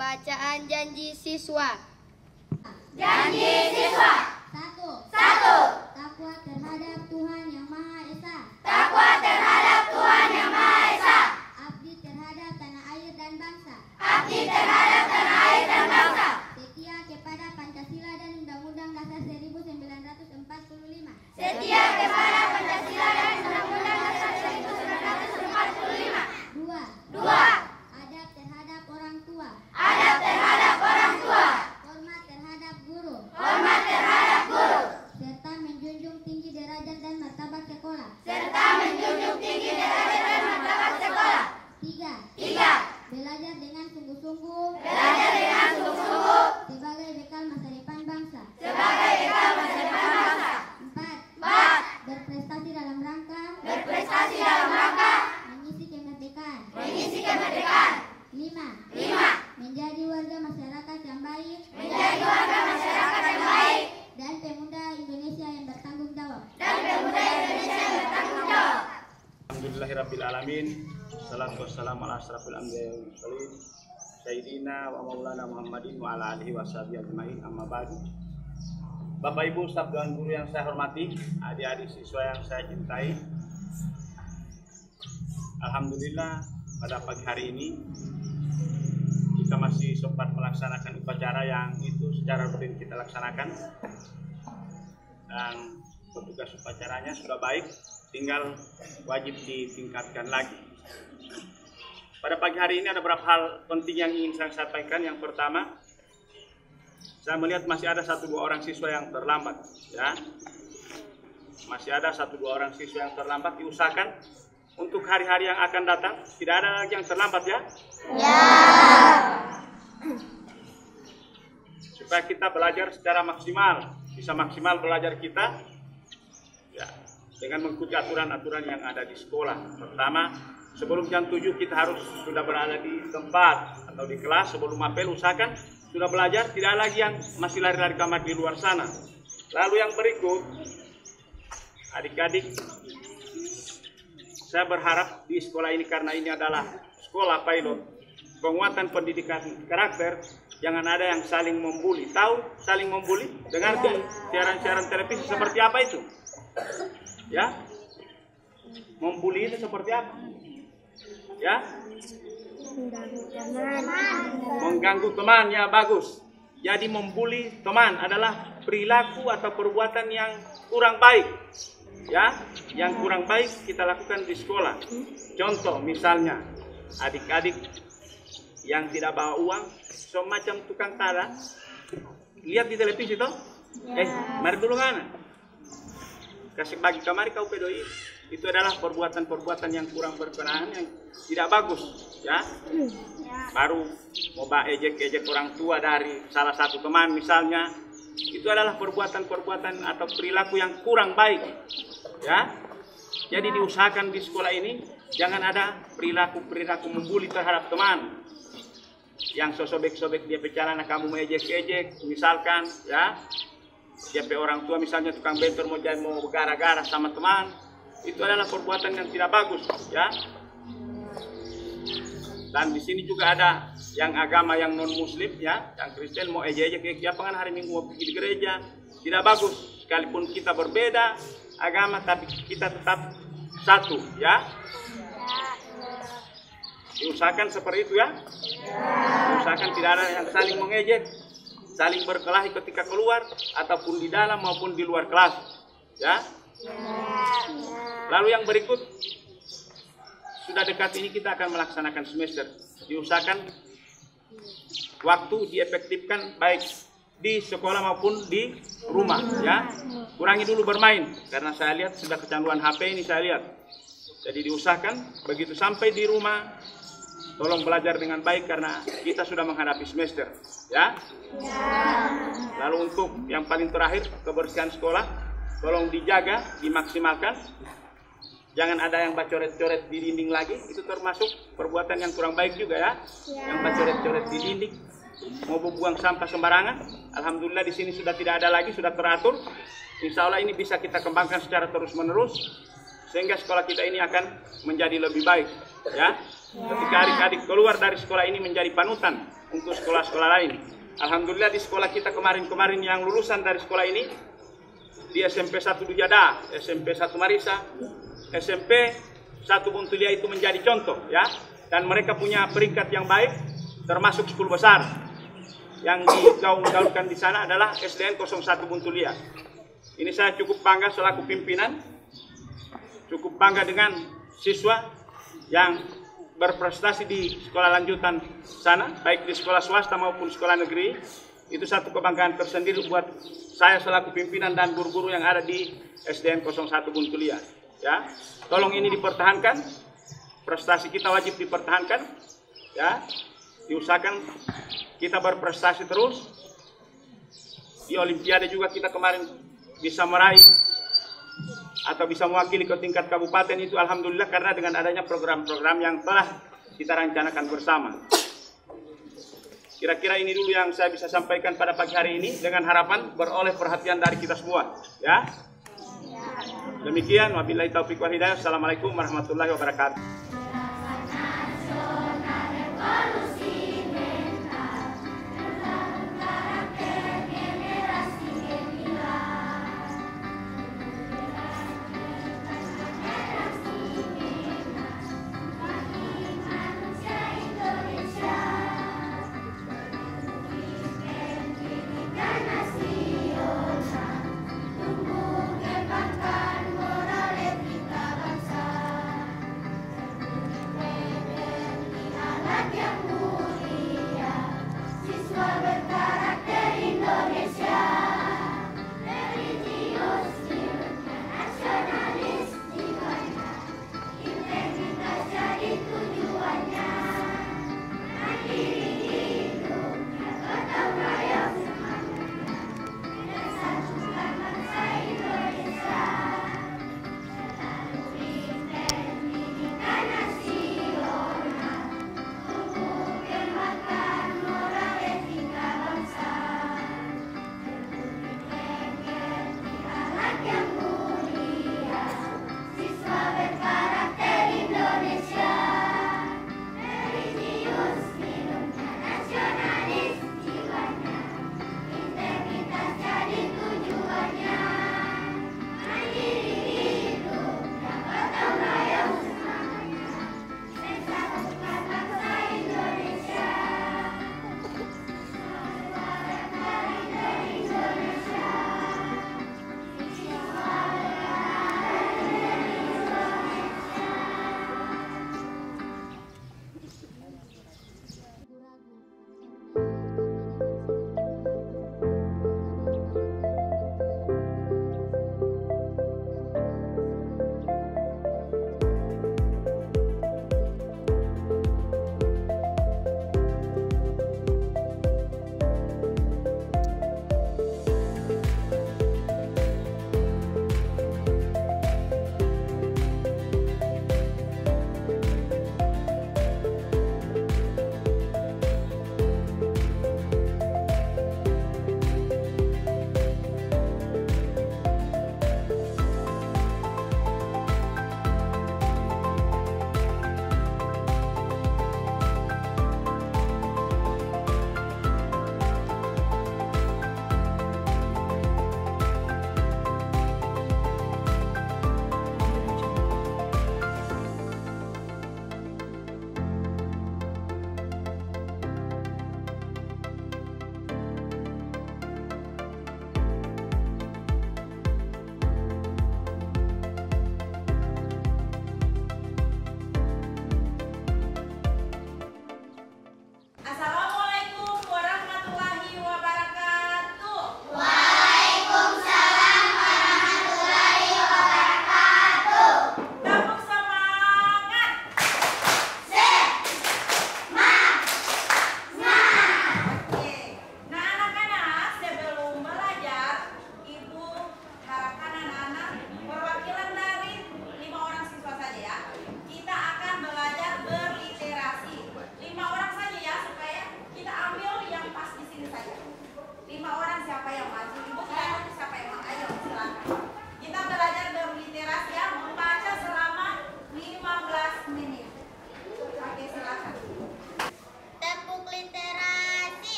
Bacaan janji siswa. Janji siswa. 1. Takwa terhadap Tuhan Yang Maha Esa. Takwa terhadap Tuhan Yang Maha Esa. Abdi terhadap tanah air dan bangsa. Abdi terhadap tanah air dan bangsa. Setia kepada Pancasila dan Undang-Undang Dasar 1945. Setia kepada Pancasila dan Undang-Undang Dasar 1945. 2. 2. Adab terhadap orang tua. Adab terhadap orang tua. Hormat terhadap guru. Hormat terhadap guru. Serta menjunjung tinggi derajat dan martabat sekolah. Serta menjunjung tinggi derajat dan martabat sekolah. 3. 3. Belajar dengan sungguh-sungguh. Belajar dengan sungguh-sungguh. Sebagai bekal masa depan bangsa. Sebagai bekal masa depan bangsa. 4. 4. Berprestasi dalam rangka. Berprestasi dalam rangka Mengisi kemerdekaan. mengisi kemerdekaan. 5. 5. Menjadi warga masyarakat yang baik. Menjadi warga masyarakat yang baik Dan pemuda Indonesia yang bertanggung jawab. dan pemuda Indonesia yang bertanggung jawab. Alhamdulillahirrabbilalamin. Salatu wassalamu ala asrafil anbiya'i wal mursalin Sayyidina wa maulana Muhammadin wa ala alihi wa sahbihi ajma'in, amma ba'du. Bapak Ibu, staf dan guru yang saya hormati, adik-adik siswa yang saya cintai, alhamdulillah pada pagi hari ini kita masih sempat melaksanakan upacara yang itu secara rutin kita laksanakan, dan petugas upacaranya sudah baik, tinggal wajib ditingkatkan lagi. Pada pagi hari ini ada beberapa hal penting yang ingin saya sampaikan. Yang pertama, saya melihat masih ada 1-2 orang siswa yang terlambat, ya. Masih ada 1-2 orang siswa yang terlambat. Diusahakan untuk hari-hari yang akan datang tidak ada lagi yang terlambat, ya. Supaya kita belajar secara maksimal, bisa maksimal belajar kita, ya, dengan mengikuti aturan-aturan yang ada di sekolah. Pertama, sebelum jam 7 kita harus sudah berada di tempat atau di kelas. Sebelum apel usahakan sudah belajar, tidak lagi yang masih lari-lari kamar di luar sana. Lalu yang berikut, adik-adik, saya berharap di sekolah ini, karena ini adalah sekolah pilot penguatan pendidikan karakter, jangan ada yang saling membuli. Tahu saling membuli? Dengar di siaran-siaran televisi seperti apa itu? Ya, membuli itu seperti apa? Ya, mengganggu teman, ya, bagus. Jadi membuli teman adalah perilaku atau perbuatan yang kurang baik, ya, yang kurang baik kita lakukan di sekolah. Contoh misalnya adik-adik yang tidak bawa uang, semacam tukang tala, lihat di televisi toh, mari dulu mana, kasih bagi kamari kau pedoi. Itu adalah perbuatan-perbuatan yang kurang berkenan, yang tidak bagus, ya. Baru mau ejek-ejek orang tua dari salah satu teman misalnya, itu adalah perbuatan-perbuatan atau perilaku yang kurang baik, ya. Jadi diusahakan di sekolah ini jangan ada perilaku-perilaku membuli terhadap teman, yang sobek-sobek dia pecelana kamu ejek-ejek misalkan, ya. Siapa orang tua misalnya tukang bentor mau gara-gara sama teman, itu adalah perbuatan yang tidak bagus, ya. Dan di sini juga ada yang agama yang non muslim, ya, yang Kristen mau ejek-ejek ya pengen hari Minggu mau pergi di gereja, tidak bagus. Sekalipun kita berbeda agama tapi kita tetap satu, ya. Diusahakan seperti itu, ya. Diusahakan tidak ada yang saling mengejek, saling berkelahi ketika keluar ataupun di dalam maupun di luar kelas, ya. Lalu yang berikut, sudah dekat ini kita akan melaksanakan semester. Diusahakan waktu diefektifkan baik di sekolah maupun di rumah, ya. Kurangi dulu bermain, karena saya lihat sudah kecanduan HP ini saya lihat. Jadi diusahakan begitu sampai di rumah, tolong belajar dengan baik karena kita sudah menghadapi semester, ya. Lalu untuk yang paling terakhir, kebersihan sekolah, tolong dijaga, dimaksimalkan. Jangan ada yang bacoret-coret di dinding lagi, itu termasuk perbuatan yang kurang baik juga, ya. Yang bacoret-coret di dinding, mau buang sampah sembarangan. Alhamdulillah di sini sudah tidak ada lagi, sudah teratur. Insya Allah ini bisa kita kembangkan secara terus-menerus, sehingga sekolah kita ini akan menjadi lebih baik, ya. Ketika adik-adik keluar dari sekolah ini menjadi panutan untuk sekolah-sekolah lain. Alhamdulillah di sekolah kita kemarin-kemarin yang lulusan dari sekolah ini, di SMP 1 Dujada, SMP 1 Marisa, SMP 1 Buntulia itu menjadi contoh ya. Dan mereka punya peringkat yang baik, termasuk 10 besar. Yang digaungkan di sana adalah SDN 01 Buntulia. Ini saya cukup bangga selaku pimpinan, cukup bangga dengan siswa yang berprestasi di sekolah lanjutan sana, baik di sekolah swasta maupun sekolah negeri. Itu satu kebanggaan tersendiri buat saya selaku pimpinan dan guru-guru yang ada di SDN 01 Buntulia. Ya, tolong ini dipertahankan, prestasi kita wajib dipertahankan. Ya, diusahakan kita berprestasi terus. Di Olimpiade juga kita kemarin bisa meraih atau bisa mewakili ke tingkat kabupaten itu alhamdulillah karena dengan adanya program-program yang telah kita rencanakan bersama. Kira-kira ini dulu yang saya bisa sampaikan pada pagi hari ini dengan harapan beroleh perhatian dari kita semua, ya. Demikian, wabillahi taufiq wal hidayah. Assalamualaikum warahmatullahi wabarakatuh.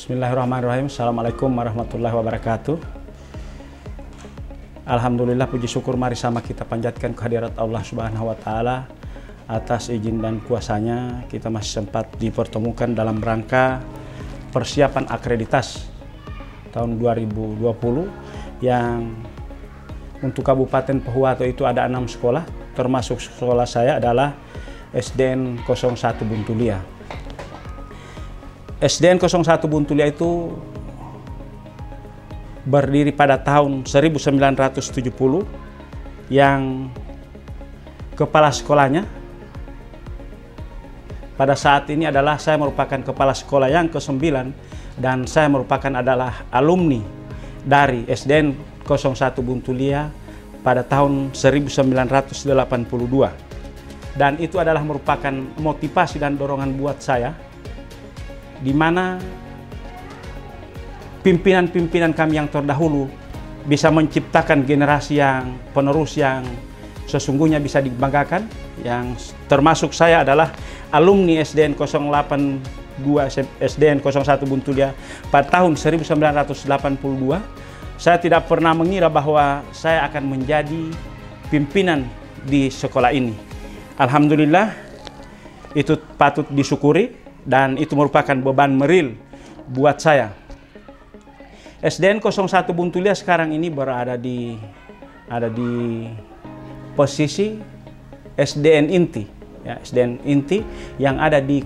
Bismillahirrahmanirrahim. Assalamualaikum warahmatullahi wabarakatuh. Alhamdulillah, puji syukur mari sama kita panjatkan kehadirat Allah Subhanahu wa Ta'ala. Atas izin dan kuasanya kita masih sempat dipertemukan dalam rangka persiapan akreditas tahun 2020 yang untuk Kabupaten Pohuwato itu ada 6 sekolah, termasuk sekolah saya adalah SDN 01 Buntulia. SDN 01 Buntulia itu berdiri pada tahun 1970 yang kepala sekolahnya pada saat ini adalah saya merupakan kepala sekolah yang ke-9 dan saya merupakan adalah alumni dari SDN 01 Buntulia pada tahun 1982 dan itu adalah merupakan motivasi dan dorongan buat saya di mana pimpinan-pimpinan kami yang terdahulu bisa menciptakan generasi yang penerus yang sesungguhnya bisa dibanggakan, yang termasuk saya adalah alumni SDN 082 SDN 01 Buntulia pada tahun 1982. Saya tidak pernah mengira bahwa saya akan menjadi pimpinan di sekolah ini. Alhamdulillah, itu patut disyukuri dan itu merupakan beban meril buat saya. SDN 01 Buntulia sekarang ini berada di posisi SDN inti, ya, SDN inti yang ada di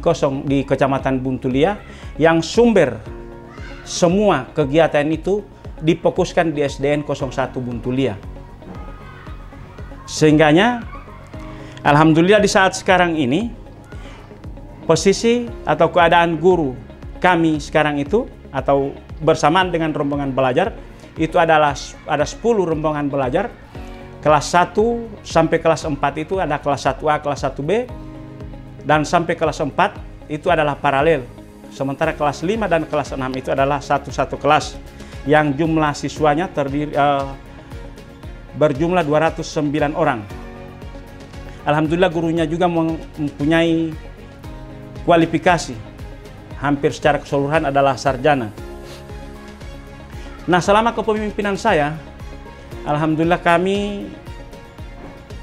Kecamatan Buntulia, yang sumber semua kegiatan itu difokuskan di SDN 01 Buntulia. Sehingganya alhamdulillah di saat sekarang ini posisi atau keadaan guru kami sekarang itu atau bersamaan dengan rombongan belajar itu adalah ada 10 rombongan belajar. Kelas 1 sampai kelas 4 itu ada kelas 1A, kelas 1B, dan sampai kelas 4 itu adalah paralel. Sementara kelas 5 dan kelas 6 itu adalah satu kelas yang jumlah siswanya berjumlah 209 orang. Alhamdulillah gurunya juga mempunyai kualifikasi hampir secara keseluruhan adalah sarjana. Nah, selama kepemimpinan saya, alhamdulillah kami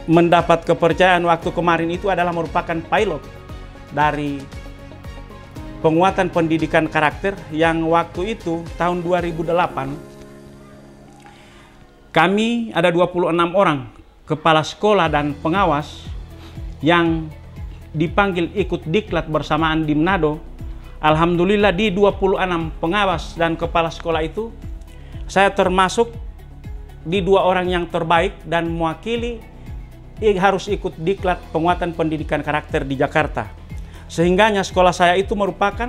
mendapat kepercayaan waktu kemarin itu adalah merupakan pilot dari penguatan pendidikan karakter yang waktu itu tahun 2008 kami ada 26 orang kepala sekolah dan pengawas yang dipanggil ikut diklat bersamaan di Manado. Alhamdulillah di 26 pengawas dan kepala sekolah itu, saya termasuk di 2 orang yang terbaik dan mewakili harus ikut diklat penguatan pendidikan karakter di Jakarta. Sehingganya sekolah saya itu merupakan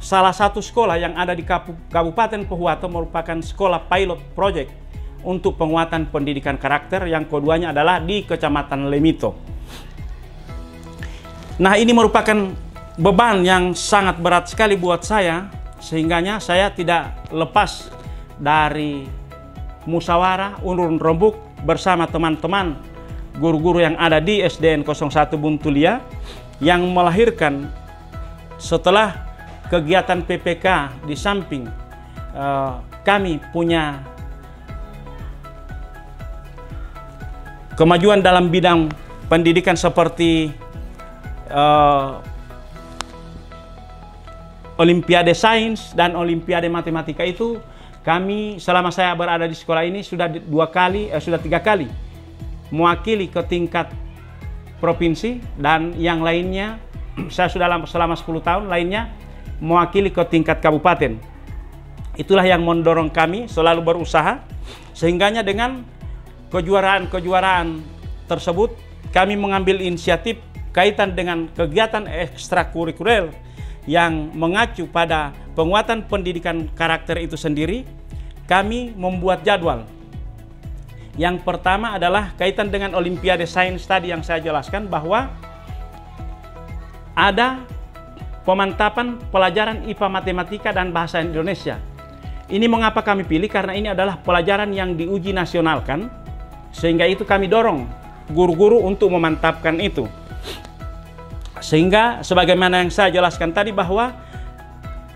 salah satu sekolah yang ada di Kabupaten Pohuwato, merupakan sekolah pilot project untuk penguatan pendidikan karakter, yang keduanya adalah di Kecamatan Lemito. Nah, ini merupakan beban yang sangat berat sekali buat saya, sehingganya saya tidak lepas dari musyawarah urun rembuk bersama teman-teman guru-guru yang ada di SDN 01 Buntulia, yang melahirkan setelah kegiatan PPK di samping kami punya kemajuan dalam bidang pendidikan seperti Olimpiade Sains dan Olimpiade Matematika. Itu kami selama saya berada di sekolah ini sudah 3 kali mewakili ke tingkat provinsi, dan yang lainnya saya sudah selama 10 tahun lainnya mewakili ke tingkat kabupaten. Itulah yang mendorong kami selalu berusaha, sehingganya dengan kejuaraan-kejuaraan tersebut kami mengambil inisiatif kaitan dengan kegiatan ekstrakurikuler yang mengacu pada penguatan pendidikan karakter itu sendiri. Kami membuat jadwal. Yang pertama adalah kaitan dengan Olimpiade Sains tadi yang saya jelaskan, bahwa ada pemantapan pelajaran IPA, Matematika, dan Bahasa Indonesia. Ini mengapa kami pilih? Karena ini adalah pelajaran yang diuji nasionalkan, sehingga itu kami dorong guru-guru untuk memantapkan itu. Sehingga sebagaimana yang saya jelaskan tadi, bahwa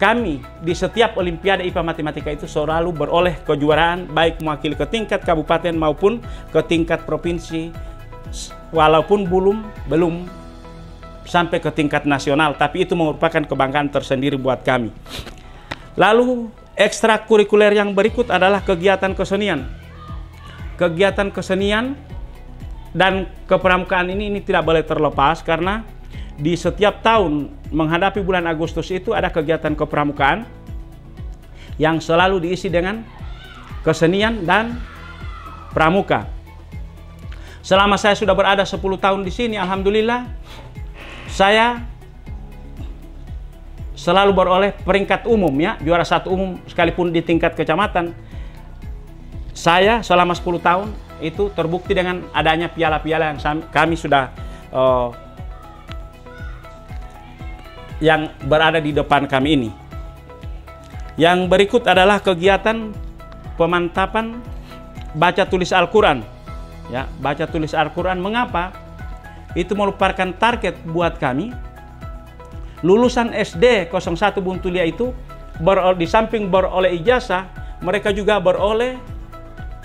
kami di setiap Olimpiade IPA Matematika itu selalu beroleh kejuaraan, baik mewakili ke tingkat kabupaten maupun ke tingkat provinsi, walaupun belum sampai ke tingkat nasional, tapi itu merupakan kebanggaan tersendiri buat kami. Lalu ekstrakurikuler yang berikut adalah kegiatan kesenian. Kegiatan kesenian dan kepramukaan ini tidak boleh terlepas, karena di setiap tahun menghadapi bulan Agustus itu ada kegiatan kepramukaan yang selalu diisi dengan kesenian dan pramuka. Selama saya sudah berada 10 tahun di sini, alhamdulillah saya selalu beroleh peringkat umum, ya, juara 1 umum sekalipun di tingkat kecamatan. Saya selama 10 tahun itu terbukti dengan adanya piala-piala yang kami sudah yang berada di depan kami ini. Yang berikut adalah kegiatan pemantapan baca tulis Al-Quran. Ya, baca tulis Al-Quran. Mengapa? Itu merupakan target buat kami. Lulusan SD 01 Buntulia itu di samping beroleh ijazah, mereka juga beroleh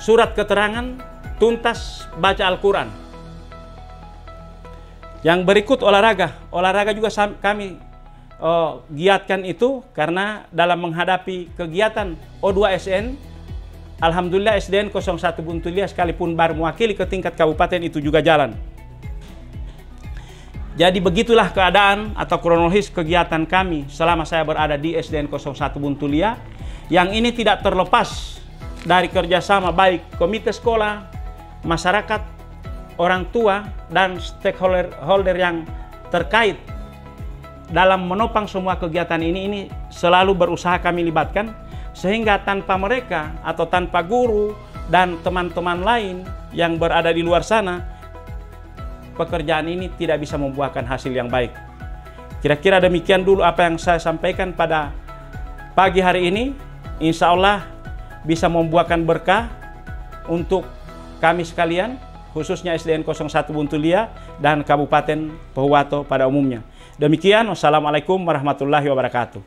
surat keterangan tuntas baca Al-Quran. Yang berikut olahraga. Olahraga juga kami giatkan itu, karena dalam menghadapi kegiatan O2SN, alhamdulillah SDN 01 Buntulia sekalipun baru mewakili ke tingkat kabupaten itu juga jalan. Jadi begitulah keadaan atau kronologis kegiatan kami selama saya berada di SDN 01 Buntulia, yang ini tidak terlepas dari kerjasama baik komite sekolah, masyarakat, orang tua, dan stakeholder yang terkait dalam menopang semua kegiatan ini selalu berusaha kami libatkan, sehingga tanpa mereka atau tanpa guru dan teman-teman lain yang berada di luar sana, pekerjaan ini tidak bisa membuahkan hasil yang baik. Kira-kira demikian dulu apa yang saya sampaikan pada pagi hari ini. Insya Allah bisa membuahkan berkah untuk kami sekalian, khususnya SDN 01 Buntulia dan Kabupaten Pohuwato pada umumnya. Demikian, wassalamualaikum warahmatullahi wabarakatuh.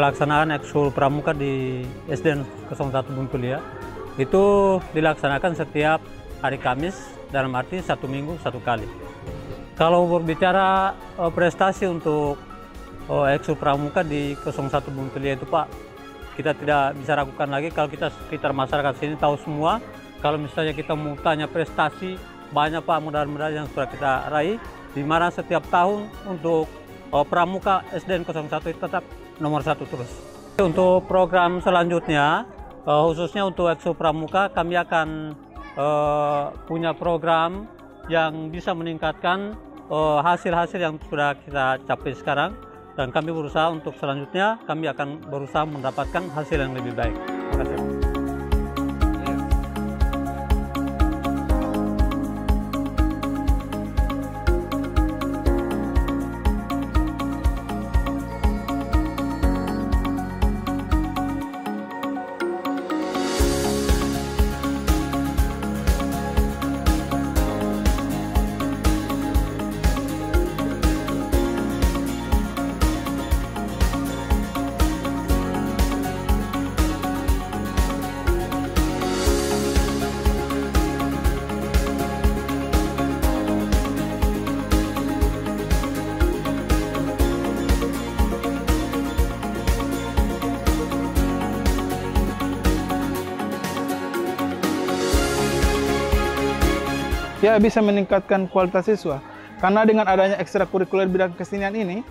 pelaksanaan ekskul pramuka di SDN 01 Buntulia itu dilaksanakan setiap hari Kamis, dalam arti 1 minggu 1 kali. Kalau berbicara prestasi untuk ekskul pramuka di 01 Buntulia itu Pak, kita tidak bisa ragukan lagi kalau kita sekitar masyarakat sini tahu semua. Kalau misalnya kita mau tanya prestasi, banyak Pak medali-medali yang sudah kita raih, di mana setiap tahun untuk pramuka SDN 01 itu tetap nomor 1 terus. Untuk program selanjutnya, khususnya untuk ekskul pramuka, kami akan punya program yang bisa meningkatkan hasil-hasil yang sudah kita capai sekarang, dan kami berusaha untuk selanjutnya kami akan berusaha mendapatkan hasil yang lebih baik. Terima kasih. Ya, bisa meningkatkan kualitas siswa. Karena dengan adanya ekstrakurikuler bidang kesenian ini,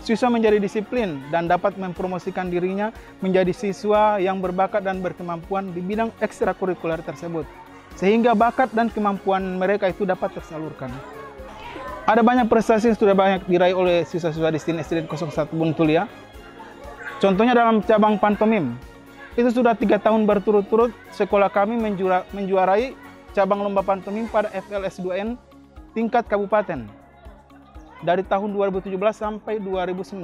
siswa menjadi disiplin dan dapat mempromosikan dirinya menjadi siswa yang berbakat dan berkemampuan di bidang ekstrakurikuler tersebut. Sehingga bakat dan kemampuan mereka itu dapat tersalurkan. Ada banyak prestasi yang sudah banyak diraih oleh siswa-siswa di SDN 01 Buntulia. Contohnya dalam cabang pantomim. Itu sudah 3 tahun berturut-turut sekolah kami menjuarai cabang lomba pantomim pada FLS2N tingkat kabupaten dari tahun 2017 sampai 2019.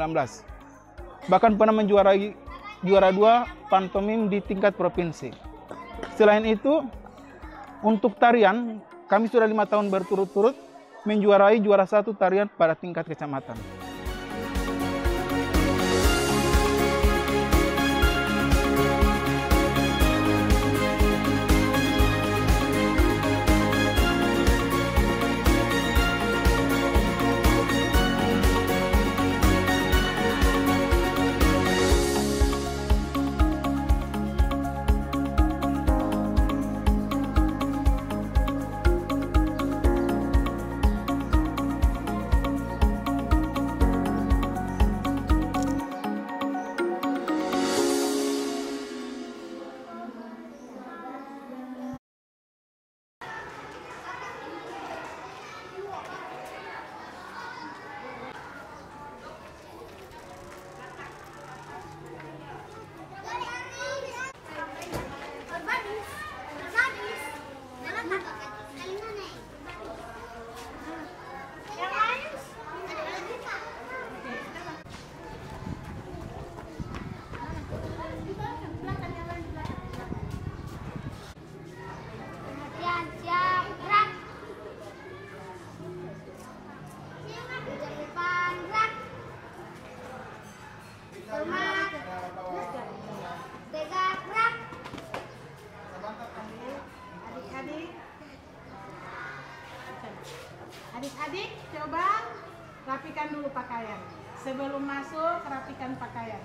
Bahkan pernah menjuarai juara 2 pantomim di tingkat provinsi. Selain itu, untuk tarian, kami sudah 5 tahun berturut-turut menjuarai juara 1 tarian pada tingkat kecamatan. Adik-adik, coba rapikan dulu pakaian. Sebelum masuk, rapikan pakaian.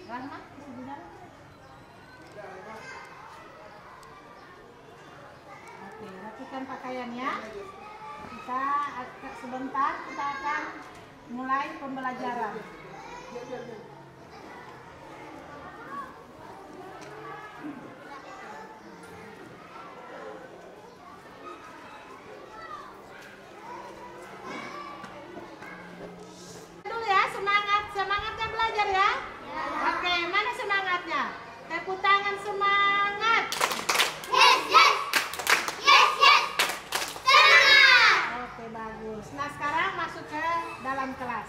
Rahma, sebentar. Oke, rapikan pakaiannya. Kita sebentar, kita akan mulai pembelajaran. Semangatnya belajar ya? Oke, mana semangatnya? Tepuk tangan semangat. Yes, yes. Yes, yes. Semangat. Oke, bagus. Nah, sekarang masuk ke dalam kelas.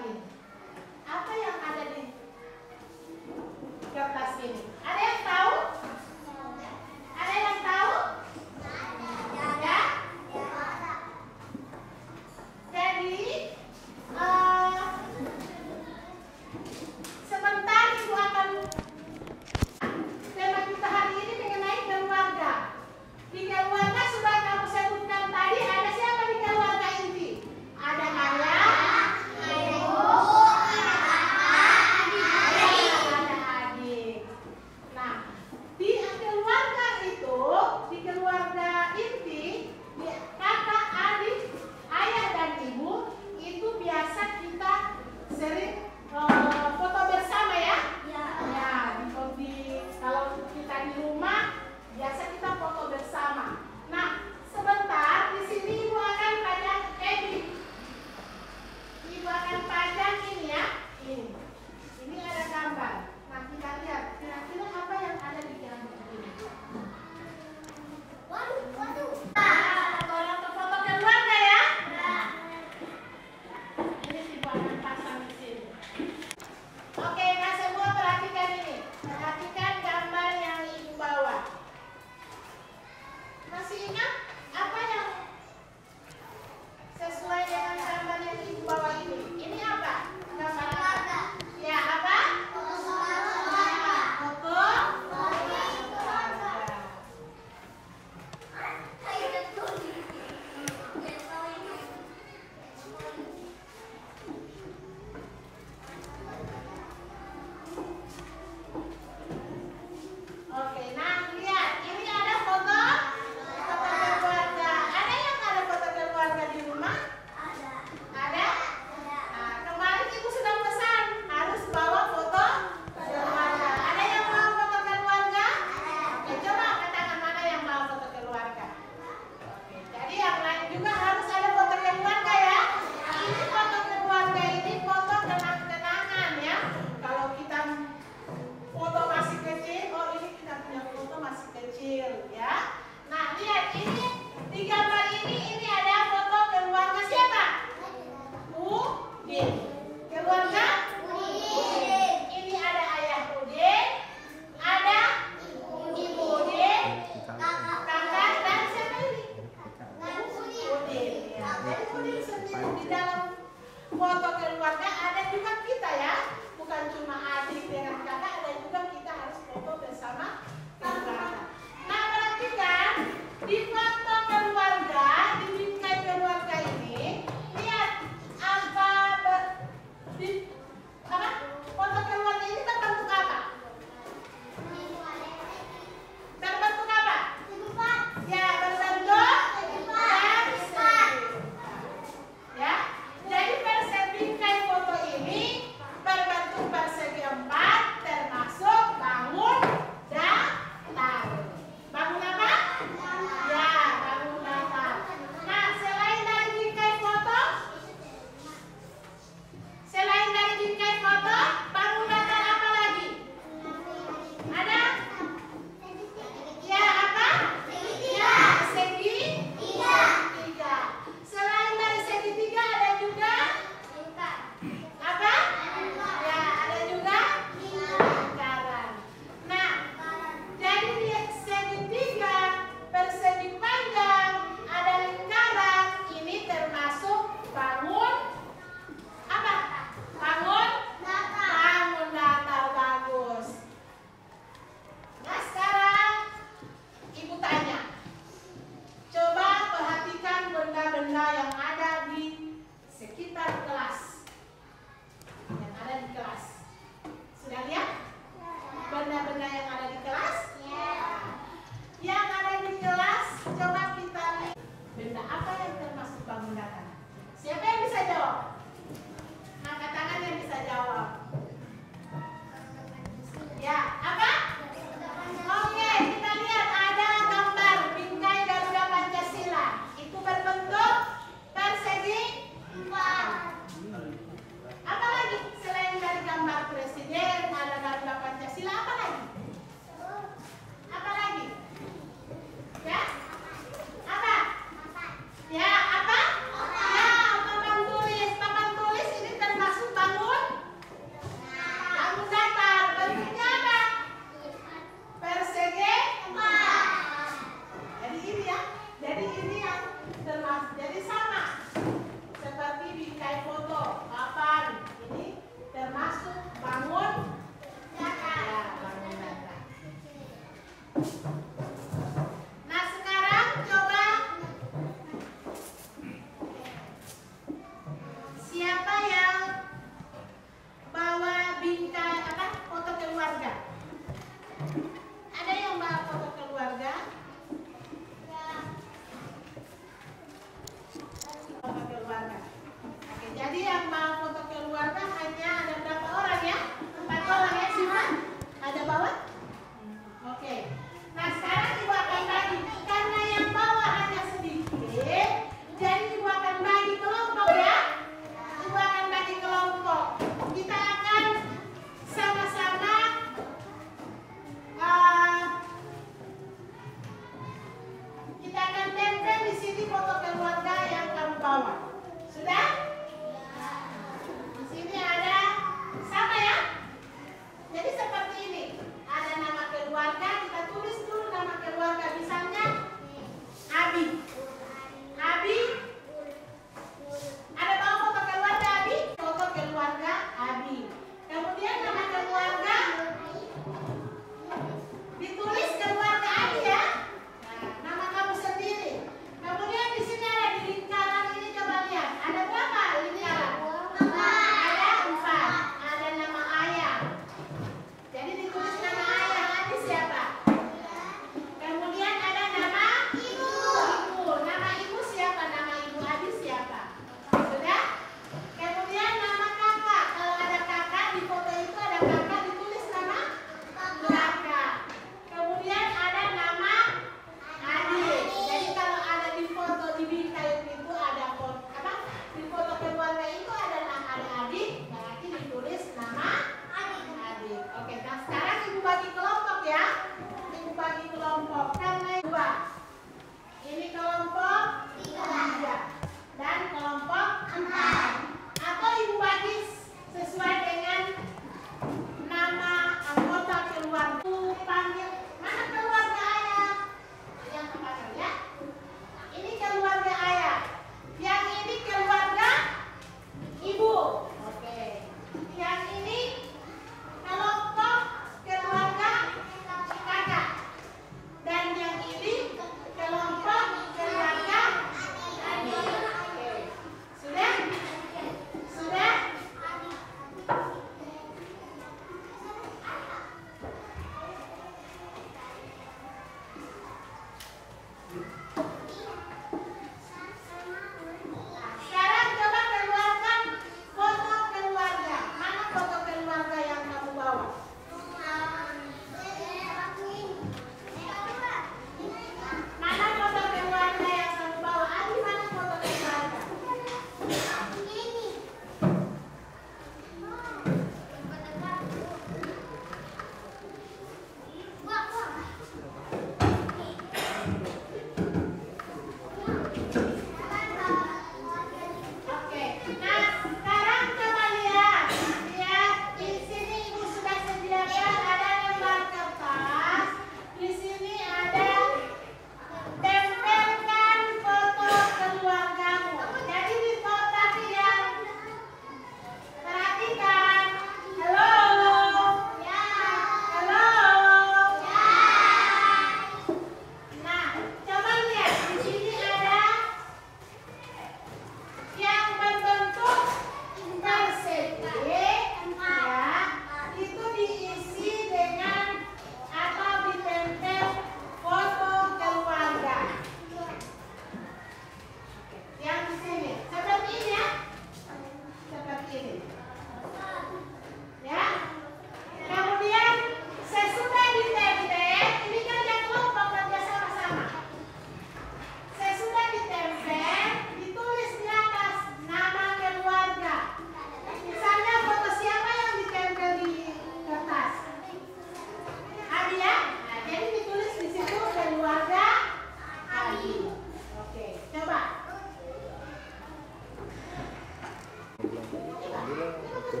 Bantu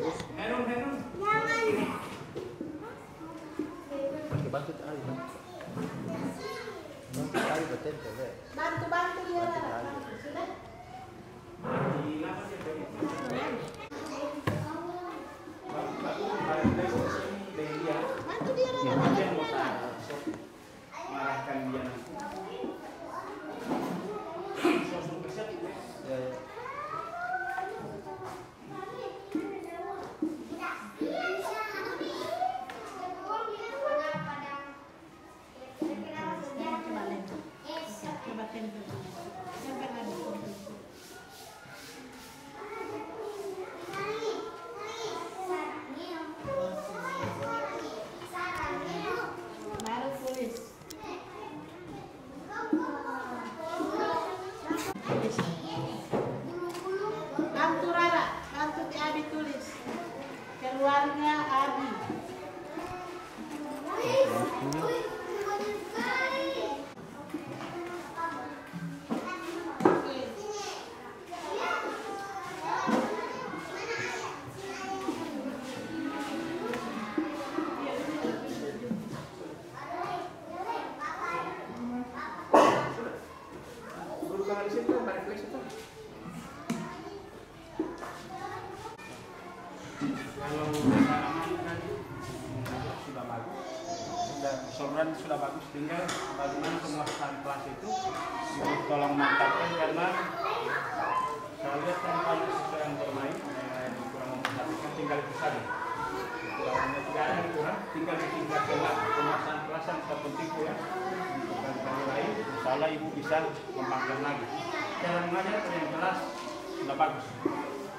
dia lah. Sudah? Bantu dia lah. Marahkan dia nanti. Baru tulis. Bantu Rara, bantu Ti Abi tulis. Keluarga Abi. Kalau tanaman kan sudah bagus, saluran sudah bagus, tinggal bagaimana penguasaan kelas itu tolong mantapkan, karena saya lihat kan kalau siswa yang bermain yang kurang memperhatikan, tinggal itu saja. Kurangnya tidak ada yang kurang, tinggal ditingkatkan penguasaan kelas yang terpenting ya. Bukan kali lain, insya Allah ibu bisa kembangkan lagi. Cara mengajar yang jelas sudah bagus.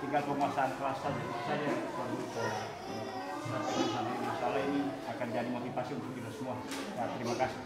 Tinggal penguasaan kelas saja masalah ini akan jadi motivasi untuk kita semua. Ya, terima kasih.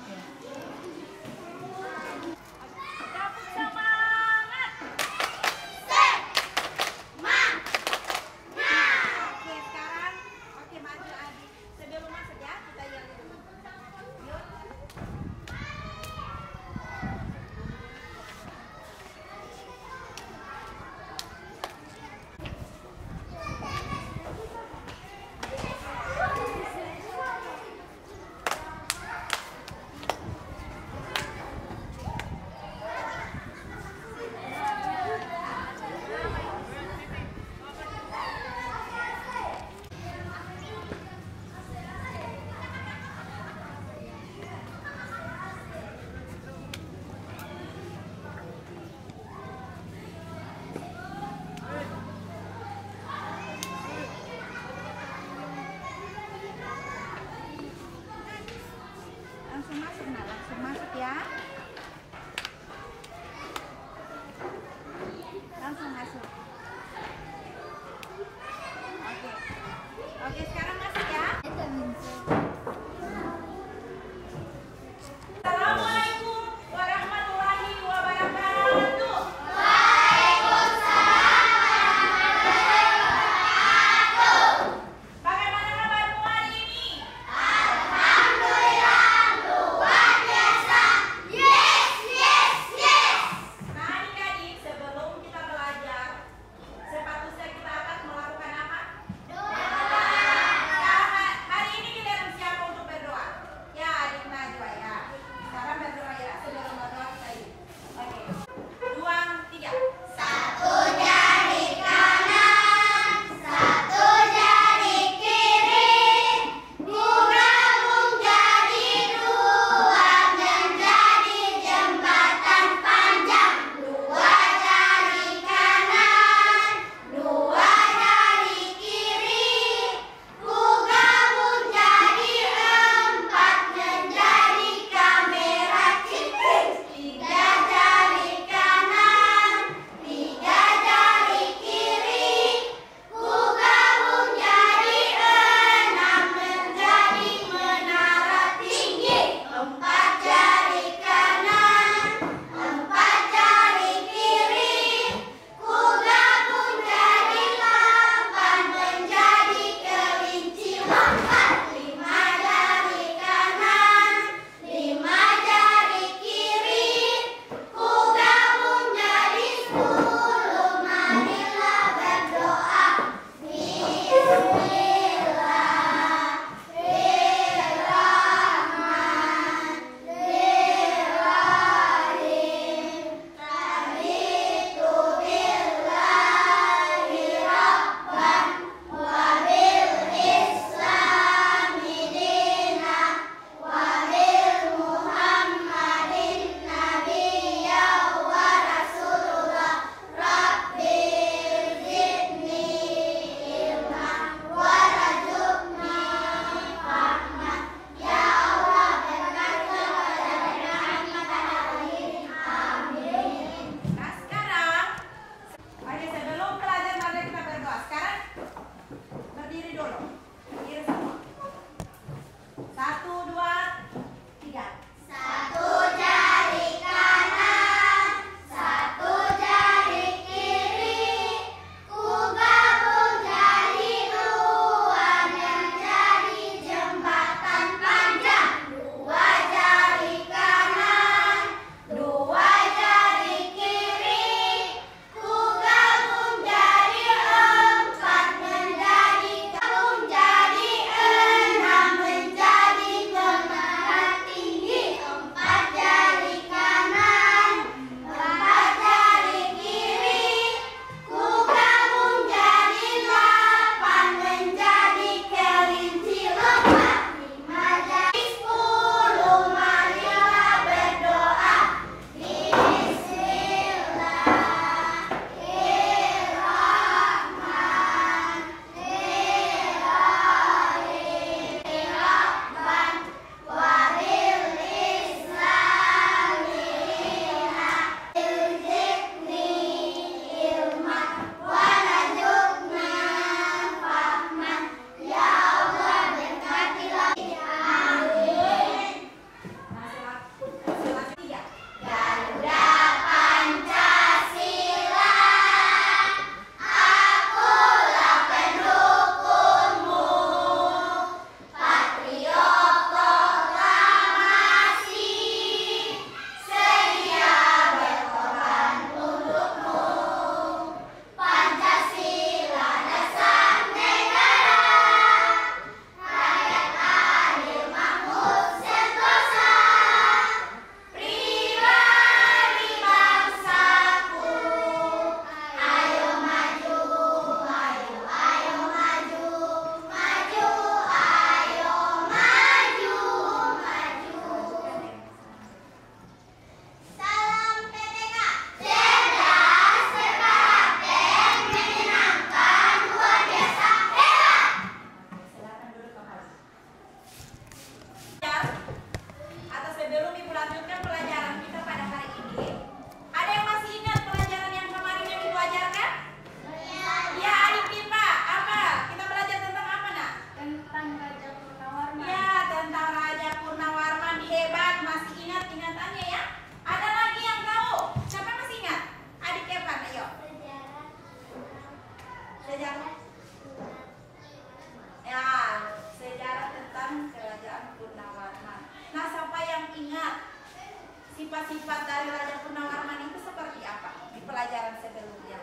sifat-sifat dari Raja Purnawarman itu seperti apa di pelajaran sebelumnya?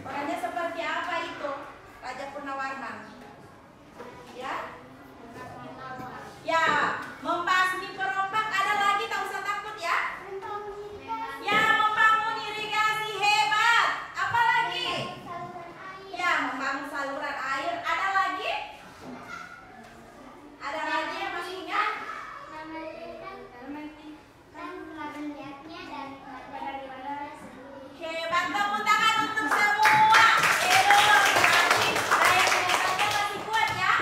Orangnya seperti apa itu Raja Purnawarman? Ya? Ya, membasmi perompak. Ada lagi, tak usah takut ya. Ya, membangun irigasi hebat. Apa lagi? Ya, membangun saluran air. Ada lagi? Ada lagi yang masih ingat? Hebat, tepuk tangan untuk semua. Berarti daya kenikmatan masih kuat ya?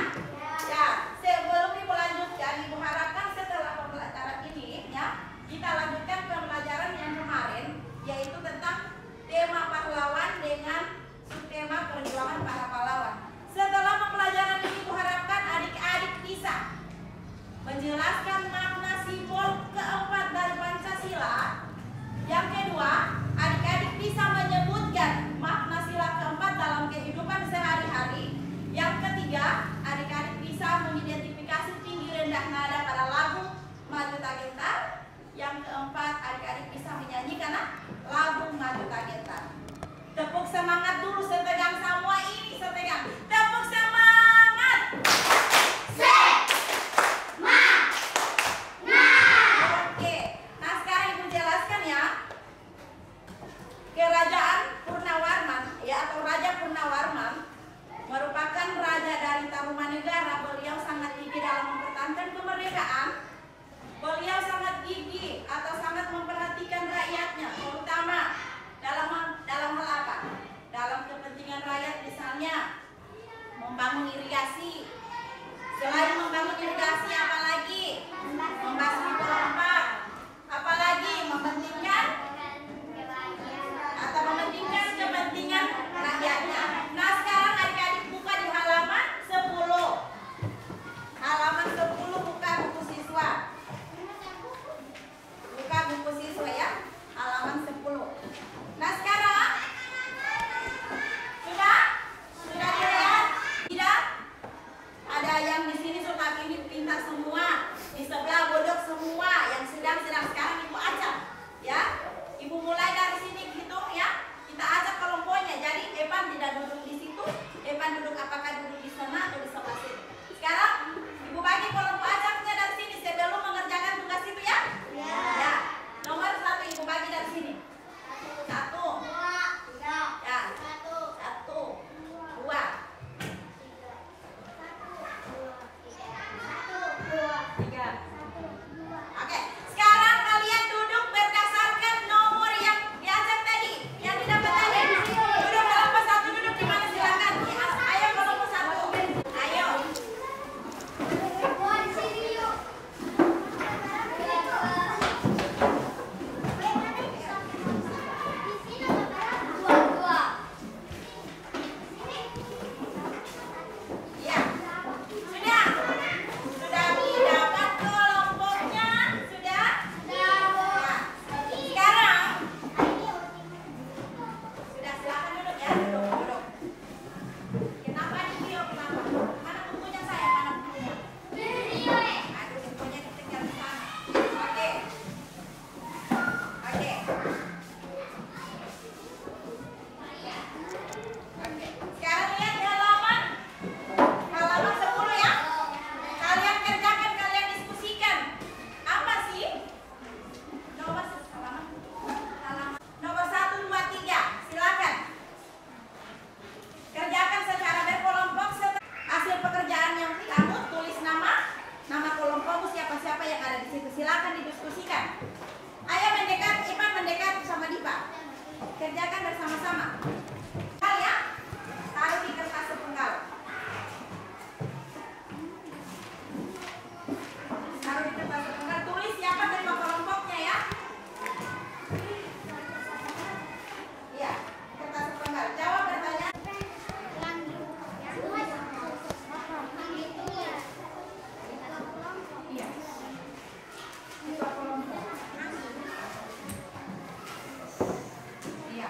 Ya, sebelum ibu lanjutkan, ibu harapkan setelah pembelajaran ini ya, kita lanjutkan pembelajaran yang kemarin, yaitu tentang tema pahlawan dengan subtema perjuangan para pahlawan. Setelah pembelajaran ini, ibu harapkan adik-adik bisa menjelaskan makna simbol keempat dari Pancasila. Yang kedua, adik-adik bisa menyebutkan makna sila keempat dalam kehidupan sehari-hari. Yang ketiga, adik-adik bisa mengidentifikasi tinggi rendah nada pada lagu Maju Tak Gentar. Yang keempat, adik-adik bisa menyanyikan lagu Maju Tak Gentar. Tepuk semangat dulu, setegang semua ini, setegang. Tepuk semangat. Oke, nah sekarang ibu jelaskan ya. Kerajaan Purnawarman ya, atau Raja Purnawarman merupakan raja dari Tarumanegara. Beliau sangat gigih dalam mempertahankan kemerdekaan. Beliau sangat gigih atau sangat memperhatikan rakyatnya, terutama dalam hal apa? Dalam kepentingan rakyat, misalnya membangun irigasi. Selain membangun irigasi, apalagi? Membasmi perompak. Apalagi? Mementingkan kepentingan rakyatnya. Nah, sekarang adik-adik buka di halaman 10. Halaman 10, buka buku siswa. Buka buku siswa ya. Halaman 10. Nah, sekarang sudah dilihat? Tidak? Ada yang di sini sudah ini pintar semua. Di sebelah bodoh semua. Yang sedang sekarang ibu acak ya. Ibu mulai dari sini gitu ya. Kita ajak kelompoknya. Jadi Evan tidak duduk di situ. Evan duduk apakah duduk di sana atau di sebelah sini. Sekarang ibu bagi kelompok ajaknya dari sini sebelum mengerjakan tugas itu ya. Ya. Nomor 1 ibu bagi dari sini. 1. Ya. 1, 2. 3. Oke. Sekarang kalian duduk berdasarkan nomor yang diajak tadi, yang didapat tadi. Duduk kelompok 1, duduk di mana silakan. Ayo kelompok 1. Ayo. Ya. Sudah didapat kelompoknya? Sudah? Ya. Sekarang sudah, silakan duduk ya. Duduk. Kenapa di video? Kenapa? Mana bukunya saya? Mana bukunya? Aduh, bukunya ditinggal di sana. Oke. Oke. Sekarang lihat di halaman 10 ya. Kalian kerjakan, kalian diskusikan. Apa sih? Nomor 1, 2, 3. Silakan. Kerjakan secara berkelompok. Hasil pekerjaan yang kamu tulis nama kelompokmu, siapa-siapa yang ada di situ. Silakan didiskusikan. Ayo mendekat, Iman mendekat sama Dipa. Kerjakan bersama-sama. Ya, taruh di kertas sepenggal. Taruh di kertas sepenggal. Tulis siapa tema kelompoknya ya. Iya, kertas sepenggal. Jawab pertanyaan. Iya. Ketua kelompok. Iya.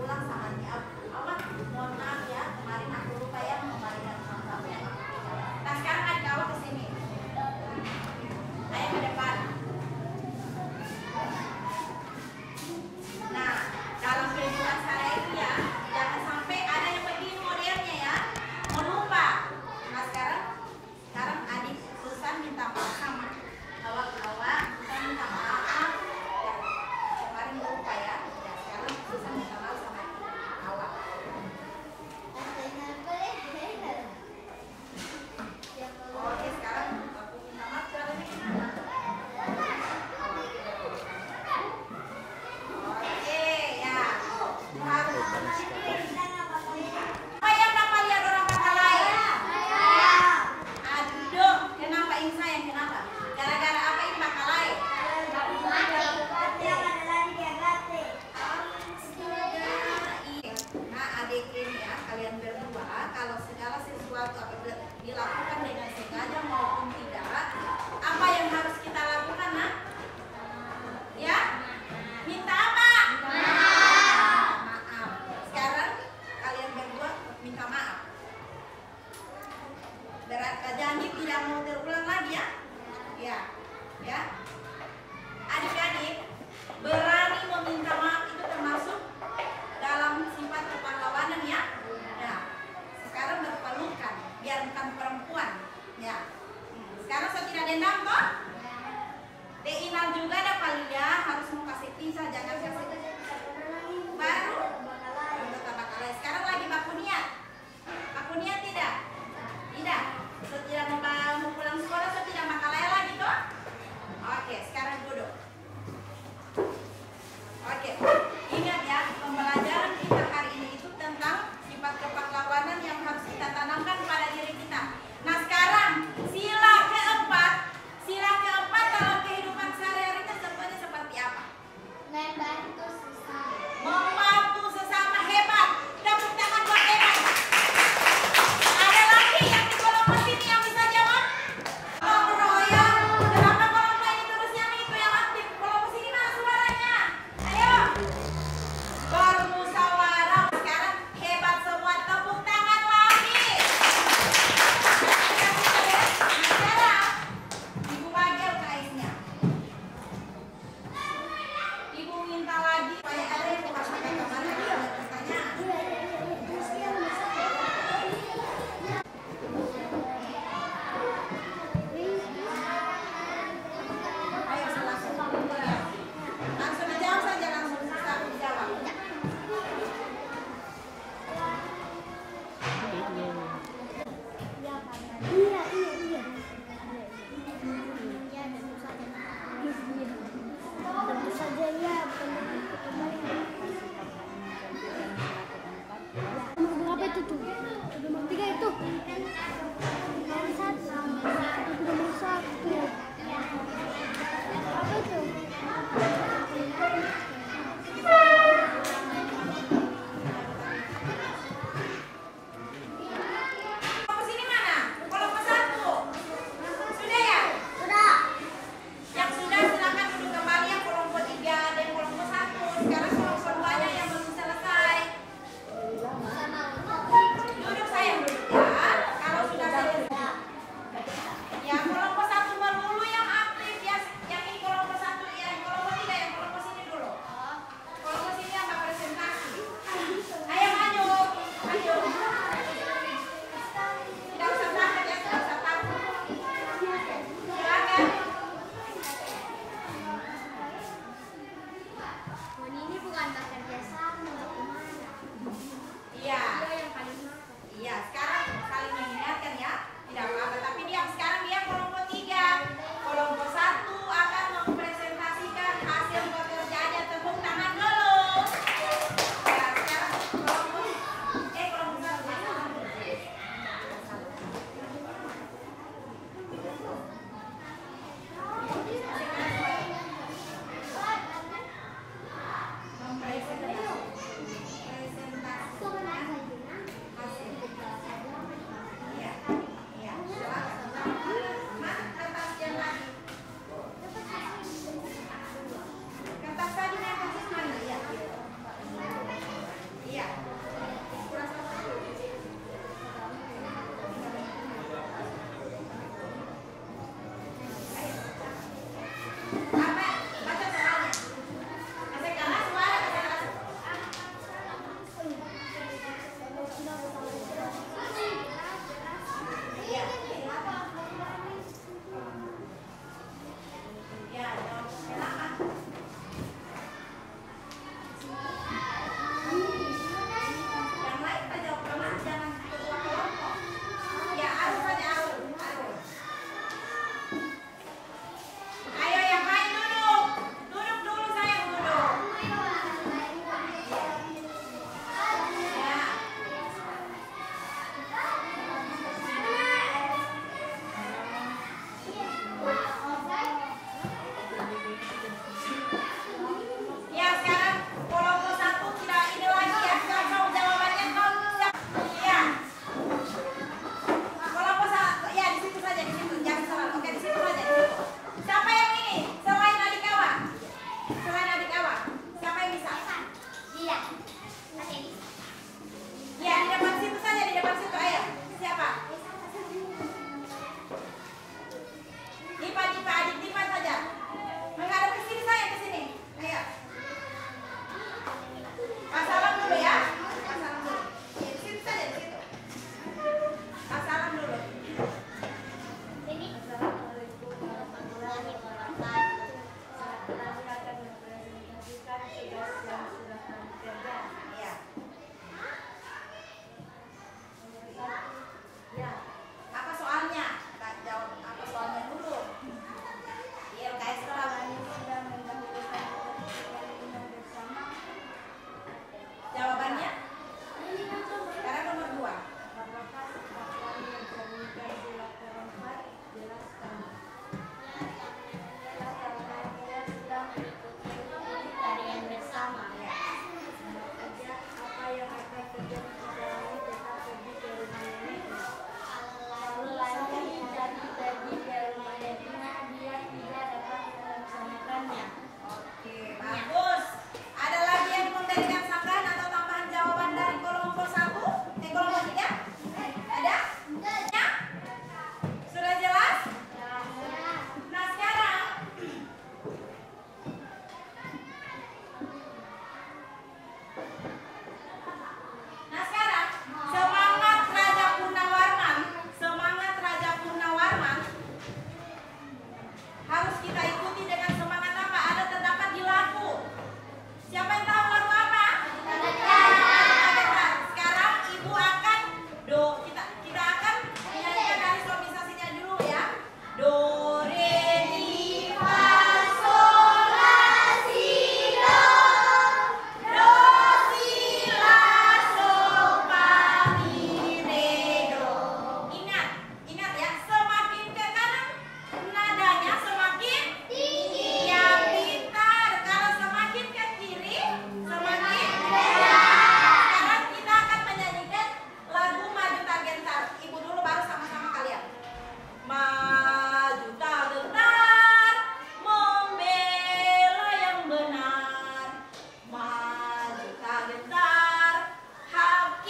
pulang sama dia apa mohon maaf kalau segala sesuatu apabila dilakukan dengan sengaja maupun tidak, apa yang harus kita lakukan, nah? Ya? Minta apa? Maaf. Sekarang kalian berdua minta maaf. Janji tidak mau terulang lagi ya? Ya. Ya. Adik-adik, berani meminta maaf itu termasuk dalam sifat kepahlawanan ya. Ya. Sekarang berpelukan, biar bukan perempuan. Ya. Sekarang saya tidak dendam toh? Deinal juga ada Palia harus mau kasih pisah, jangan kasih baru. Tetap bakal. Sekarang lagi baku niat. Baku niat tidak? Tidak. Saya tidak mau pulang sekolah, saya tidak makalaya lagi toh? Oke, sekarang duduk. Oke.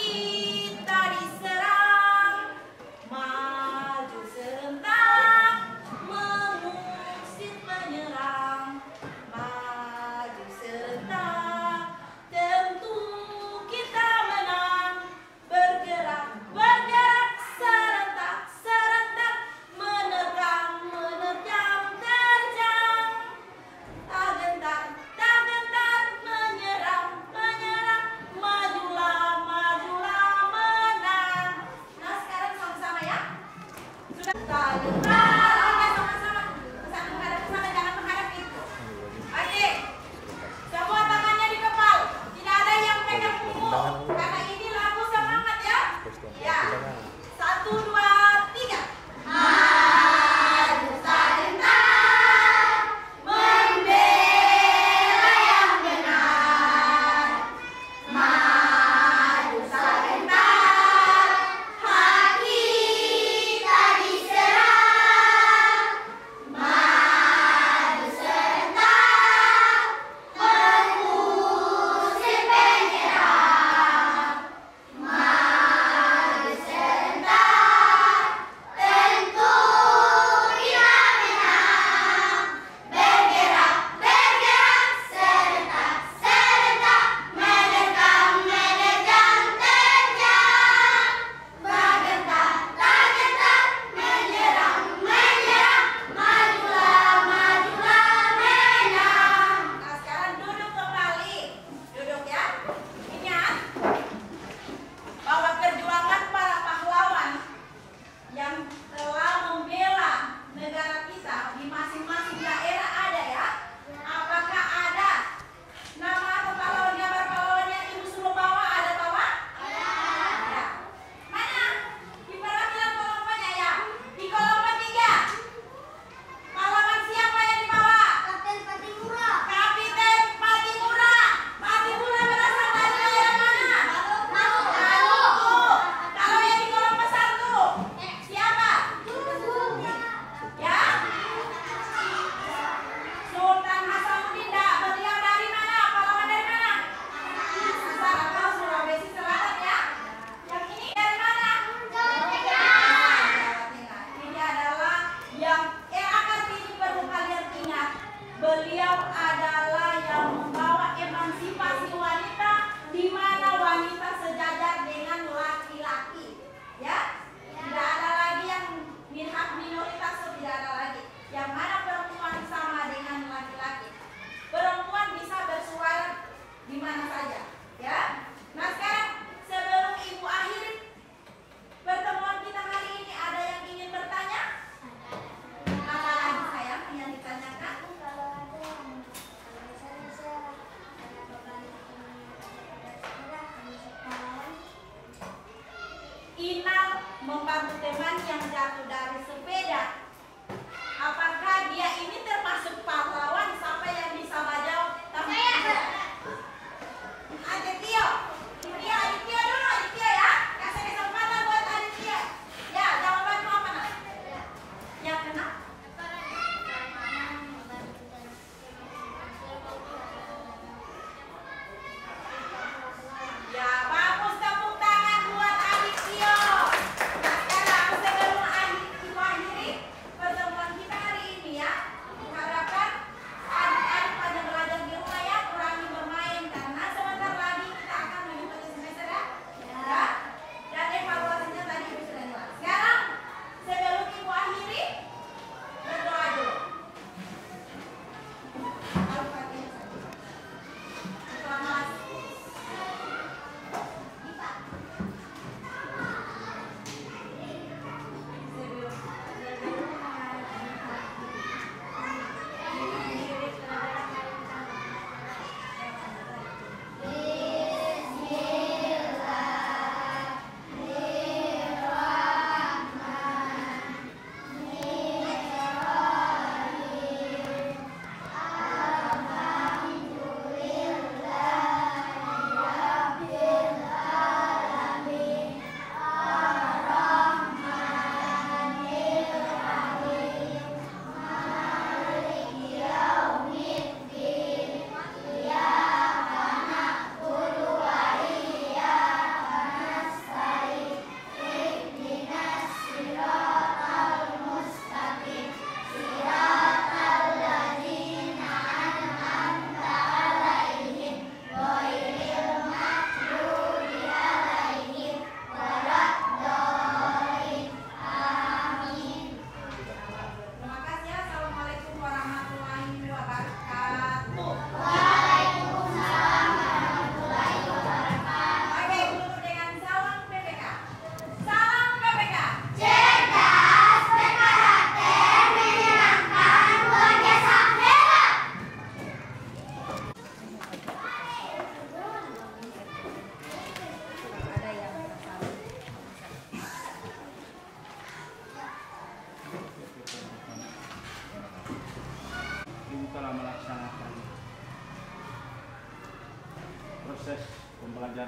kita diserang, maju serentak, mengusir penyerang, maju serentak, tentu kita menang, bergerak, bergerak serentak, serentak, menerjang, menerjang, terjang, tak gentar, tak gentar, menyerang, menyerang, majulah, majulah, menang. Nah sekarang sama-sama ya. Sudah tak gentar, oke sama-sama. Pesan menghadap ke sana, jangan menghadap itu. Oke, semua tangannya di kepal, tidak ada yang pegang punggung. Karena ini lagu semangat ya. Ya, 1, 2, 3. Maju serentak, membela yang benar. Maju serentak, hak kita diserang. Maju serentak, mengusir penyerang. Maju serentak, tentu kita menang. Bergerak, bergerak, serentak, serentak, menerjang, menerjang, terjang. Bergentar, tak gentar, menyerang, menyerang, majulah, majulah, menang. Nah sekarang duduk kembali, duduk ya. Ingat bahwa perjuangan para pahlawan yang telah membela negara kita di masing-masing daerah ada ya. Apakah ada nama atau pahlawan yang ibu suruh bawa? Ada bawa? Ada. Mana? Di perwakilan kelompoknya ya. Di kelompok 3. Pahlawan siapa yang dibawa? Kapten Patimura. Kapiten Patimura. Patimura berasal dari daerah mana? Maluku. Kalau yang di kelompok 1, siapa? Ya? Sultan Hasanuddin. Beliau dari mana? Pahlawan dari mana? Asal atau Sulawesi Selatan ya? Yang ini dari mana? Jawa Tengah. Ini adalah yang akan ini perlu kalian ingat. Beliau adalah yang membawa emansipasi wanita, di mana wanita sejajar dengan laki-laki. Ya? Tidak ada lagi yang hak minoritas, tidak ada lagi. Yang mana perempuan sama dengan laki-laki. Perempuan bisa bersuara di mana saja. Ya? Nah sekarang sebelum ibu akhiri pertemuan kita hari ini, ada yang ingin bertanya? Apa lagi sayang yang ditanyakan? Kalau ada yang misalnya saya ada beban pahlawan. Inal membantu teman yang jatuh dari sepeda. Apakah dia ini termasuk pahlawan? Siapa yang bisa jawab? Saya. Aditya. Aditya dulu, Aditya ya. Kasih kesempatan buat Aditya. Ya, jawabanmu apa nak? Ya, kenapa? Ya, bagus, tepuk tangan buat Aditya. Nah, sekarang sebelum ibu akhiri,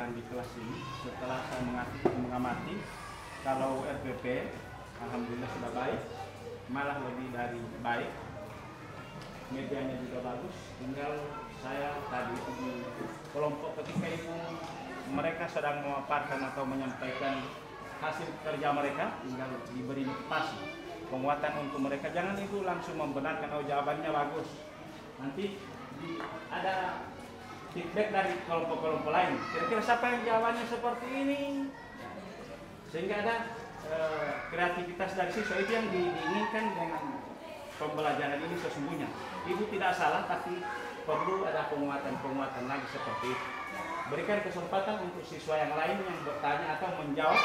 pelajaran di kelas ini. Setelah saya mengamati kalau RPP alhamdulillah sudah baik, malah lebih dari baik, medianya juga bagus. Tinggal saya tadi itu di kelompok ketika itu mereka sedang memaparkan atau menyampaikan hasil kerja mereka, tinggal diberi motivasi, penguatan untuk mereka. Jangan itu langsung membenarkan, oh jawabannya bagus, nanti ada feedback dari kelompok-kelompok lain, kira-kira siapa yang jawabannya seperti ini, sehingga ada kreativitas dari siswa. Itu yang diinginkan dengan pembelajaran ini sesungguhnya. Ibu tidak salah, tapi perlu ada penguatan lagi seperti itu. Berikan kesempatan untuk siswa yang lain yang bertanya atau menjawab,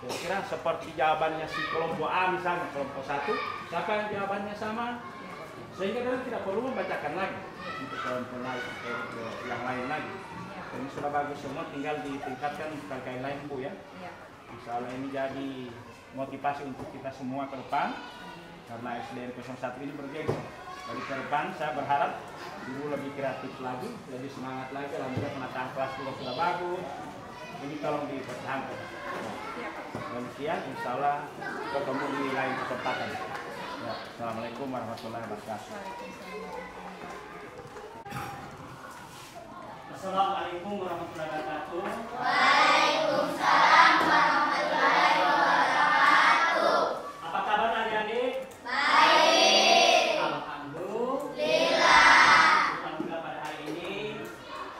kira-kira seperti jawabannya si kelompok A misalnya, kelompok 1, siapa yang jawabannya sama, sehingga kalian tidak perlu membacakan lagi untuk kelompok lain atau yang lain lagi. Ini sudah bagus semua, tinggal ditingkatkan kali lain Bu ya. Insya Allah ini jadi motivasi untuk kita semua ke depan, karena SDN 01 ini bergeser. Dari ke depan saya berharap Ibu lebih kreatif lagi, lebih semangat lagi. Alhamdulillah penataan kelas juga sudah bagus. Ini tolong dipertahankan. Demikian, insya Allah ketemu di lain kesempatan. Ya, Assalamualaikum warahmatullahi wabarakatuh. Assalamualaikum warahmatullahi wabarakatuh. Waalaikumsalam warahmatullahi wabarakatuh. Apa kabar adik-adik? Baik. Alhamdulillah. Alhamdulillah pada hari ini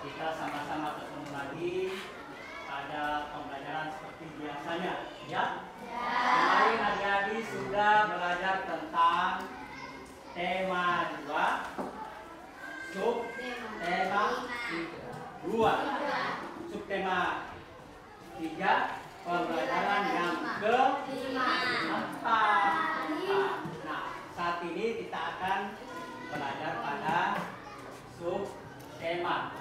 kita sama-sama ketemu lagi pada pembelajaran seperti biasanya, ya? Kemarin adik-adik sudah belajar tentang tema 2, subtema 2, subtema 3, pembelajaran yang ke-4. Nah, saat ini kita akan belajar pada subtema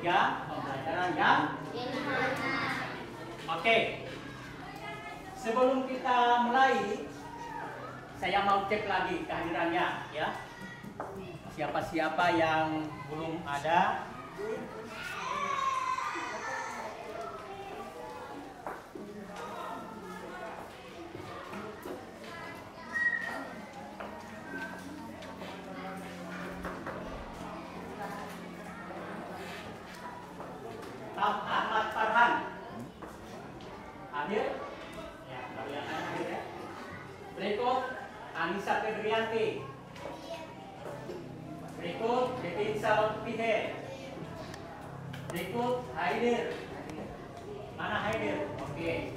3, pembelajaran yang Oke. Sebelum kita mulai, saya mau cek lagi kehadirannya, ya. Siapa-siapa yang belum ada. Ahmad Farhan hadir? Ya, kalian hadir ya. Berikut Anissa Febrianti. Berikut Devin Salotpihe. Berikut Haidir. Mana Haidir? Oke.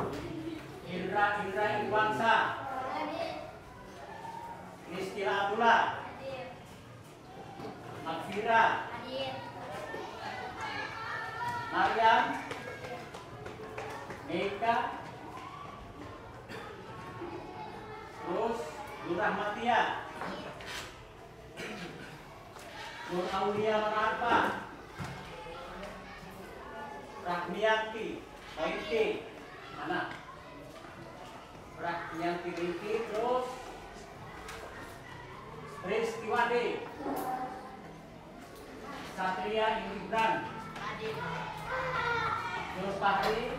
Indra Iwangsa. Nistila Abdullah. Makfira. Maryam. Meka. Terus Nur Rahmatia. Nur Aulia Mararfa. Rahmiyanti Rinti. Mana? Rahmiyanti Rinti. Terus Tristiwadi. Satria Ingridran. Nur Fahri.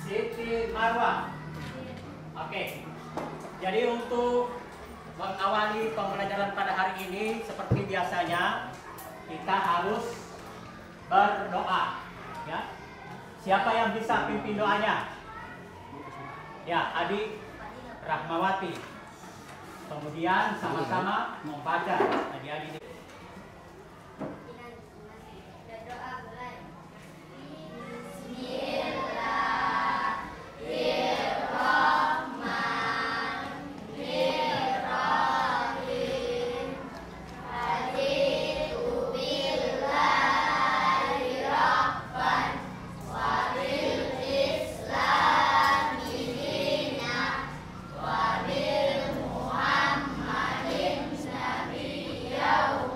Siti Marwa. Oke. Jadi untuk mengawali pembelajaran pada hari ini seperti biasanya kita harus berdoa, ya. Siapa yang bisa pimpin doanya? Ya, Adik Rahmawati. Kemudian sama-sama membaca. Adik-adik. Yo.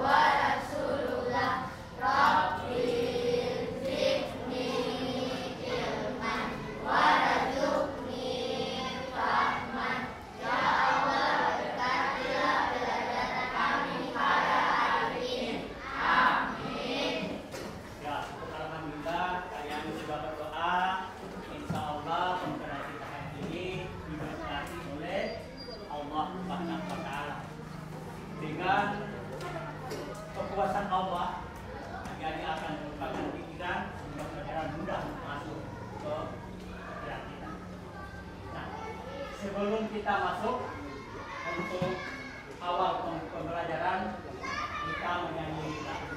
sebelum kita masuk untuk awal pembelajaran, kita menyanyi lagu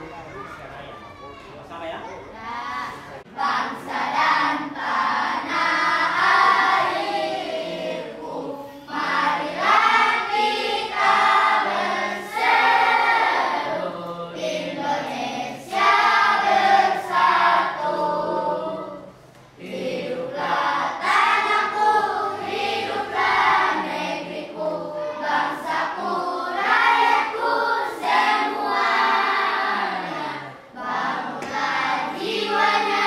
Indonesia Raya. Sama ya? Bangsa dan tanah airku, marilah kita berseru, Indonesia bersatu. Hiduplah tanahku, hiduplah negeriku, bangsaku, rakyatku semuanya. Bangunlah jiwanya,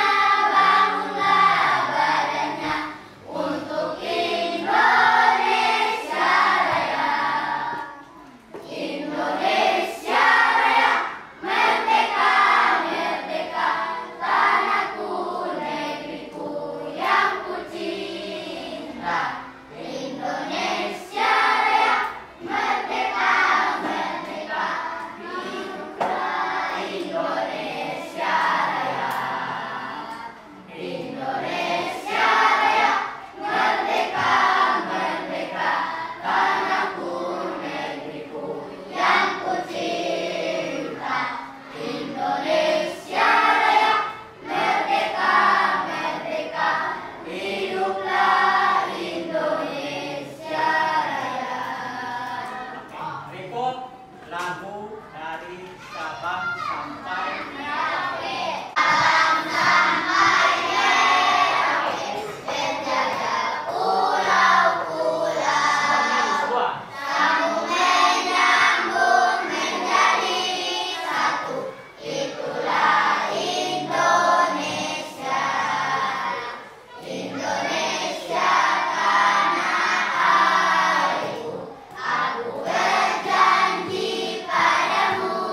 bangunlah badannya, untuk Indonesia Raya. Indonesia Raya, merdeka, merdeka, tanahku, negeriku yang kucinta. Indonesia Raya, merdeka, merdeka, hiduplah Indonesia Raya. Indonesia Raya, merdeka, merdeka, tanahku, negeriku yang kucinta. Indonesia Raya, merdeka, merdeka, hiduplah Indonesia Raya. Berikut lagu dari Sabang sampai Merauke. Dua. Sambung menyambung menjadi satu, itulah Indonesia. Indonesia tanah airku, aku berjanji padamu,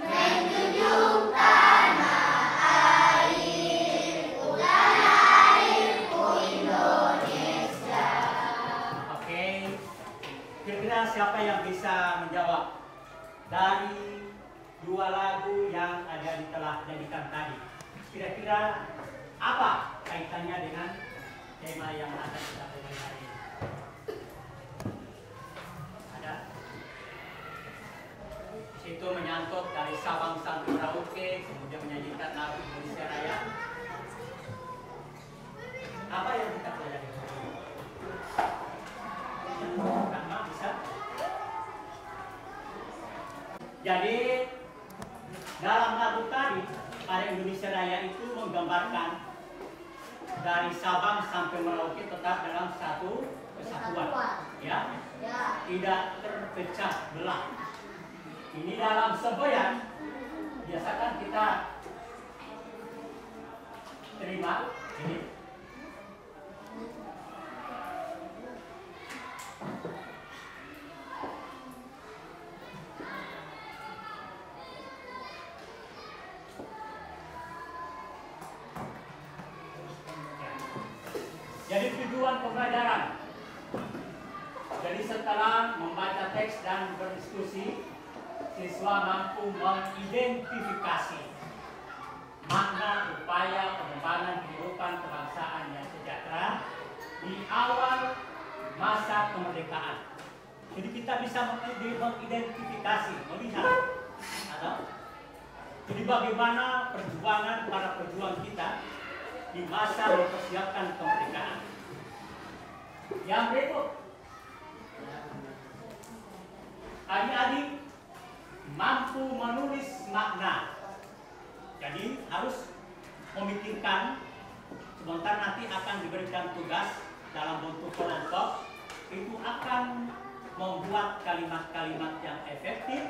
menjunjung tanah airku Indonesia. Oke, kira-kira siapa yang bisa menjawab dari dua lagu yang ada telah jadikan tadi? Kira-kira apa kaitannya dengan tema yang akan kita pelajari hari ini? Ada? Situ menyangkut dari Sabang sampai Merauke, kemudian menyanyikan lagu Indonesia Raya. Apa yang kita pelajari? Pertama bisa. Jadi dalam lagu tadi pada Indonesia Raya itu menggambarkan dari Sabang sampai Merauke tetap dalam satu kesatuan, ya, tidak terpecah belah. Ini dalam semboyan biasakan kita terima ini. Jadi tujuan pembelajaran. Jadi setelah membaca teks dan berdiskusi, siswa mampu mengidentifikasi makna upaya pengembangan kehidupan kebangsaan yang sejahtera di awal masa kemerdekaan. Jadi kita bisa mengidentifikasi, melihat, jadi bagaimana perjuangan para pejuang kita di masa mempersiapkan kemerdekaan. Yang berikut, adik-adik mampu menulis makna. Jadi harus memikirkan, sebentar nanti akan diberikan tugas dalam bentuk kelompok, itu akan membuat kalimat-kalimat yang efektif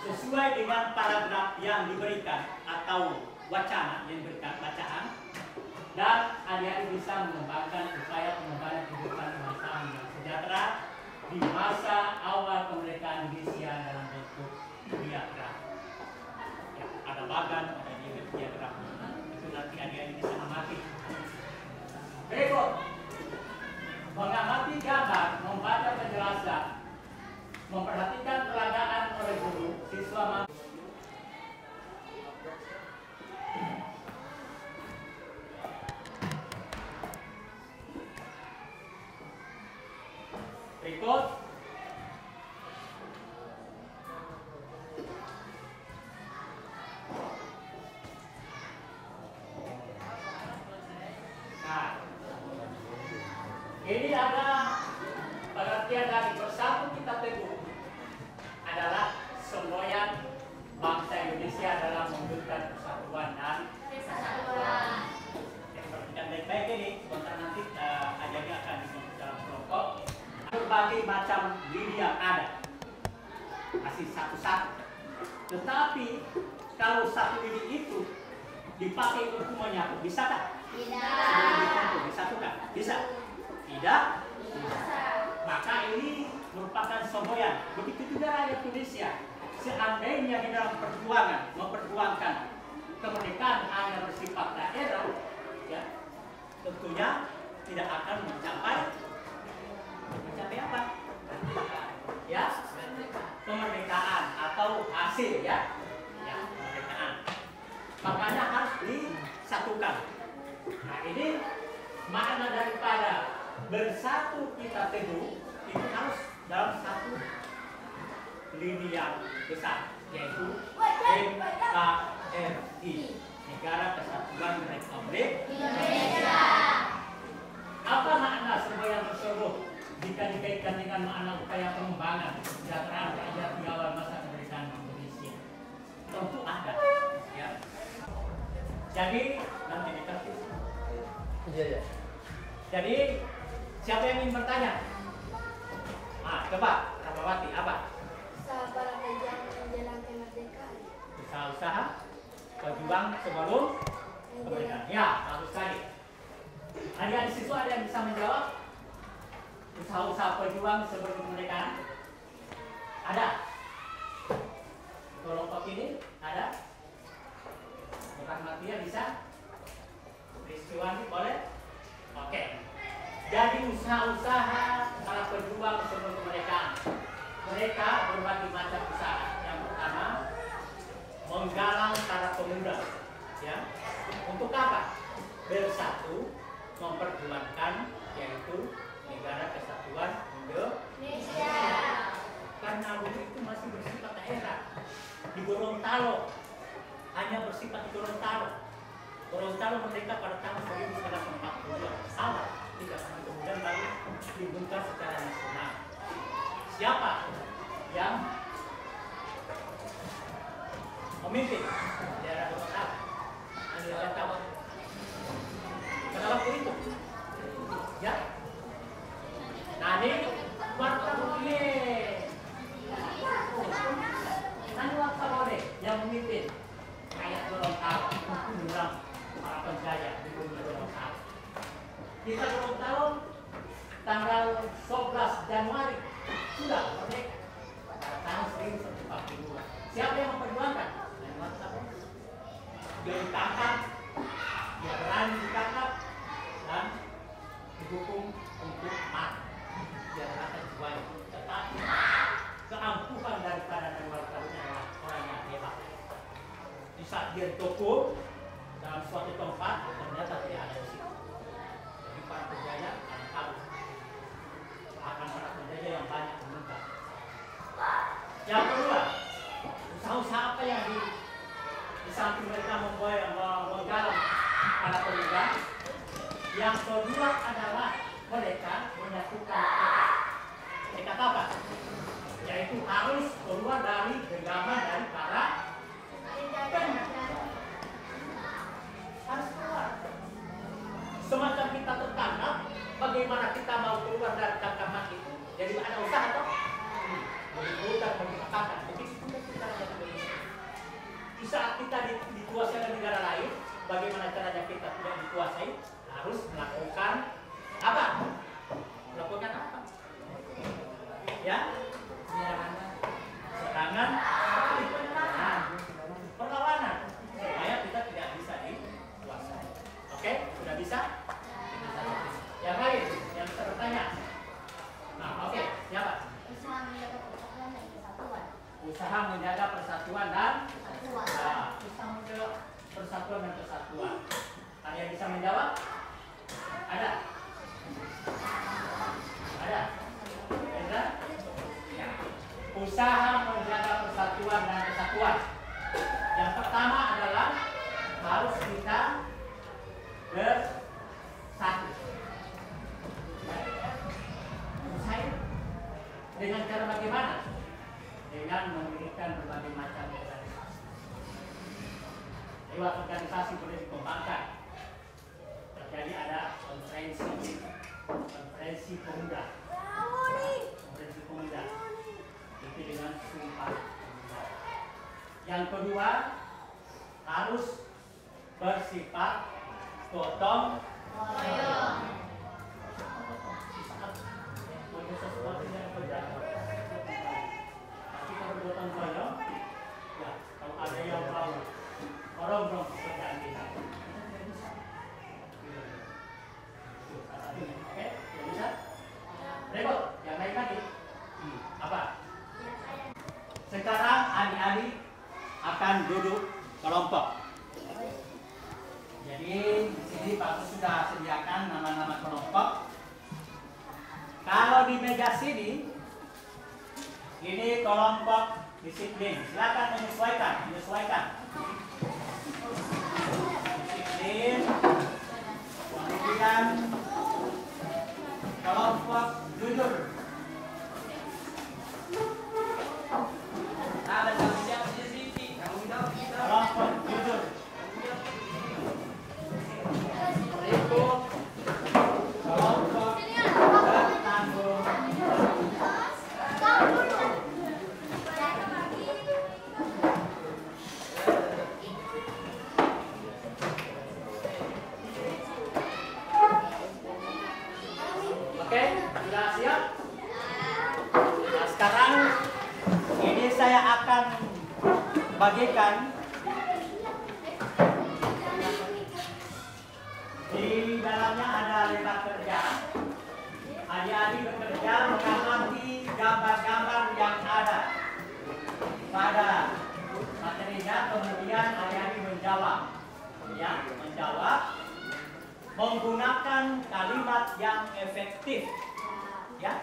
sesuai dengan paragraf yang diberikan atau wacana yang diberikan bacaan, dan adik-adik bisa mengembangkan upaya pengembangan kehidupan kebangsaan yang sejahtera di masa awal kemerdekaan Indonesia dalam bentuk diagram. Ya, ada bagan, ada diagram. Itu nanti adik-adik bisa amati. Berikut, mengamati gambar, membaca penjelasan, memperhatikan peragaan oleh guru, siswa mampu. berikut. Nah, ini ada pengertian dari bersatu kita teguh adalah semboyan bangsa Indonesia dalam mewujudkan persatuan dan kesatuan. Yang perhatikan baik-baik ini, sebentar nanti ajarnya akan disebut dalam kelompok. Berbagai macam lini yang ada, masih satu-satu. Tetapi kalau satu lini itu dipakai untuk menyatu, bisa tak? Tidak. Disatukan? Bisa? Tidak? Bisa. Maka ini merupakan semboyan. Begitu juga rakyat Indonesia. Seandainya di dalam perjuangan memperjuangkan kemerdekaan hanya bersifat daerah, ya, tentunya tidak akan mencapai apa? Ya, kemerdekaan atau hasil, ya, kemerdekaan. Makanya harus disatukan. Nah, ini makna daripada bersatu kita teguh itu harus dalam satu lini yang besar, yaitu NKRI, Negara Kesatuan Republik Indonesia. Apa makna semboyan tersebut jika dikaitkan dengan makna upaya pengembangan kesejahteraan rakyat di awal masa kemerdekaan Indonesia? Tentu ada, ya. Jadi nanti dikasih. Iya. Jadi siapa yang ingin bertanya? Coba, Rahmawati, apa? Usaha para pejuang menjelang kemerdekaan. Usaha-usaha pejuang sebelum kemerdekaan. Ya, bagus sekali. Adik-adik siswa ada yang bisa menjawab? Usaha-usaha pejuang sebelum kemerdekaan? Ada? Kelompok ini ada? Rahmatia bisa? Peristiwa ini boleh? Oke. Jadi usaha-usaha para pejuang sebelum kemerdekaan, mereka berbagai macam usaha. Yang pertama, menggalang para pemuda, ya, untuk apa? Bersatu, memperjuangkan, yaitu Negara Kesatuan Indonesia. Karena dulu itu masih bersifat daerah. Di Gorontalo hanya bersifat di Gorontalo. Gorontalo merdeka pada tahun 1942. Awal 3 tahun kemudian baru dibuka secara nasional. Siapa yang memimpin daerah Gorontalo? Anda tahu? Pada waktu itu, ya. Nah, ini warga boleh. Nanti warga boleh yang memimpin rakyat Gorontalo untuk menyerang para penjajah di bumi Gorontalo. Kita Gorontalo tanggal 11 Januari sudah merdeka pada tahun 1942. Siapa yang memperjuangkan? Dia ditangkap, dia berani ditangkap dan dihukum untuk mati. Dia terkata jiwanya. Tetapi keampuhan daripada Anwar Sarunya adalah orang yang hebat. Di saat dia toko dalam suatu tempat, ternyata tidak ada di situ. Jadi para penjajah akan kabur. Akan para penjajah yang banyak meninggal. Yang kedua, usaha-usaha apa yang di samping mereka menggalang para pemuda. Yang kedua adalah mereka menyatukan tekad apa? Yaitu harus keluar dari genggaman dari para penjajah. Harus keluar. Semacam kita tertangkap, bagaimana kita mau keluar dari tangkapan itu? Jadi ada usaha toh? Menimbulkan, menciptakan. Begitu juga kita rakyat Indonesia. Di saat kita dikuasai oleh negara lain, bagaimana caranya kita tidak dikuasai? Harus melakukan apa? Melakukan apa? Ya? Serangan, perlawanan, supaya kita tidak bisa dikuasai. Oke? Sudah bisa? Yang lain, yang bisa bertanya? Nah, oke. Siapa? Usaha menjaga persatuan dan kesatuan. Nah, usaha menjaga persatuan dan kesatuan. Ada yang bisa menjawab? Ada? Ada? Ada? usaha menjaga persatuan dan kesatuan. Yang pertama adalah harus kita bersatu. Usaha dengan cara bagaimana? Dengan mendirikan berbagai macam organisasi. Lewat organisasi boleh dikembangkan. Jadi ada konferensi pemuda. Konferensi pemuda. Itu dengan sumpah pemuda. Yang kedua harus bersifat gotong royong. Gotong royong. Ya, kalau ada yang mau dorong pekerjaan kita. Oke, ya bisa? Berikut, yang lain lagi. Apa? Sekarang adik-adik akan duduk kelompok. Jadi di sini Pak sudah sediakan nama-nama kelompok. Kalau di meja sini, ini kelompok disiplin. Silakan menyesuaikan. Disiplin. Kemudian kelompok jujur. Kelompok jujur. Berikut kelompok bertanggung Oke, sudah siap? Nah, sekarang ini saya akan bagikan di dalamnya ada lembar kerja. Adik-adik bekerja mengamati gambar-gambar yang ada pada materinya, kemudian adik-adik menjawab, menggunakan kalimat yang efektif. Ya,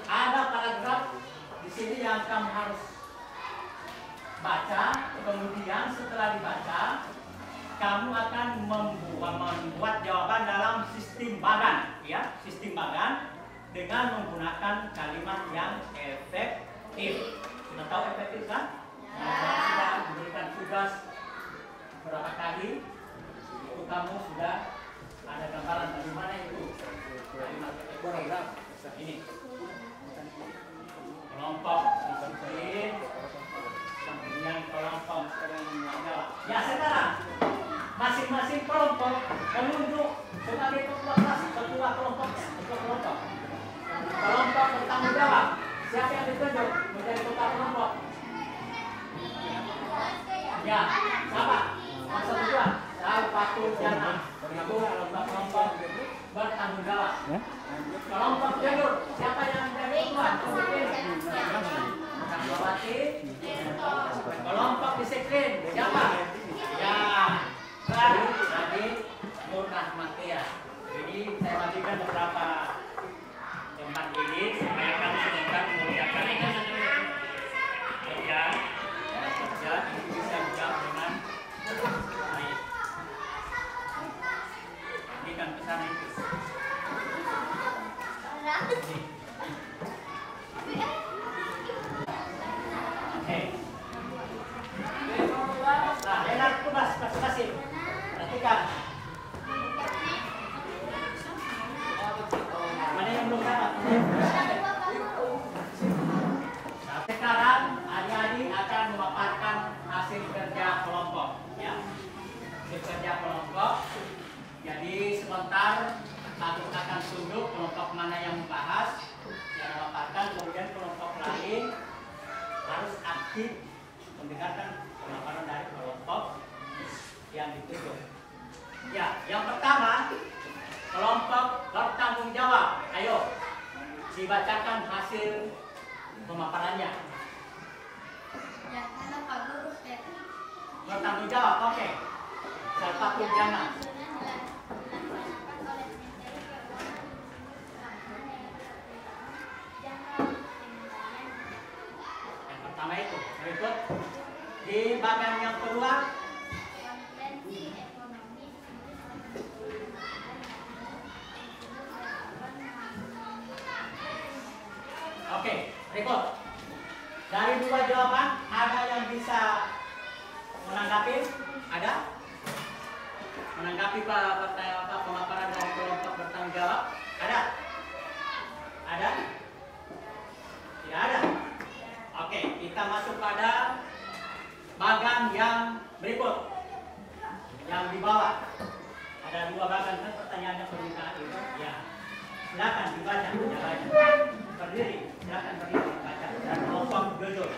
ada paragraf di sini yang kamu harus baca. Kemudian setelah dibaca, kamu akan membuat jawaban dalam sistem bagan, ya, sistem bagan dengan menggunakan kalimat yang efektif. Sudah tahu efektif kan? Nah, saya sudah memberikan tugas beberapa kali, itu kamu sudah ada gambaran dari mana itu kalimat efektif. Ini kelompok disiplin, kemudian kelompok menjawab. Ya, sekarang masing-masing kelompok menunjuk sebagai ketua kelompoknya. Kelompok bertanggung jawab. Siapa yang ditunjuk menjadi ketua kelompok? Ya, siapa? Masa kedua, saya Patul Jana. Itu kelompok bertanggung jawab. Kelompok jujur, siapa yang menjadi ketua? Kelompok disiplin, siapa? Ya, tadi Nur Rahmatia. Jadi saya bagikan beberapa tempat ini supaya kamu sebentar mengerjakan kerja itu bisa dijawab dengan baik. Ini kan pesan itu. Oke. Nah, enak tugas masing-masing. Perhatikan. Mana yang belum dapat? Nah, sekarang adik-adik akan memaparkan hasil kerja kelompok, ya. Hasil kerja kelompok. Jadi sebentar aku akan tunjuk kelompok mana yang membahas, yang memaparkan, kemudian kelompok lain harus aktif mendengarkan pemaparan dari kelompok yang ditunjuk. Ya, yang pertama kelompok bertanggung jawab. Ayo dibacakan hasil pemaparannya. Ya, karena Pak Guru Bertanggung jawab, oke. Saya Patul Jana. Rekod. Dari dua jawaban, ada yang bisa menanggapi? Ada? Menanggapi pemaparan dari kelompok bertanggung jawab? Ada? Ada? Tidak ada? Oke, kita masuk pada bagan yang berikut. Yang di bawah. Ada dua bagan, kan pertanyaannya permintaan itu. Ya. Silakan dibaca, berdiri, silakan berdiri, baca. Dan kelompok judul.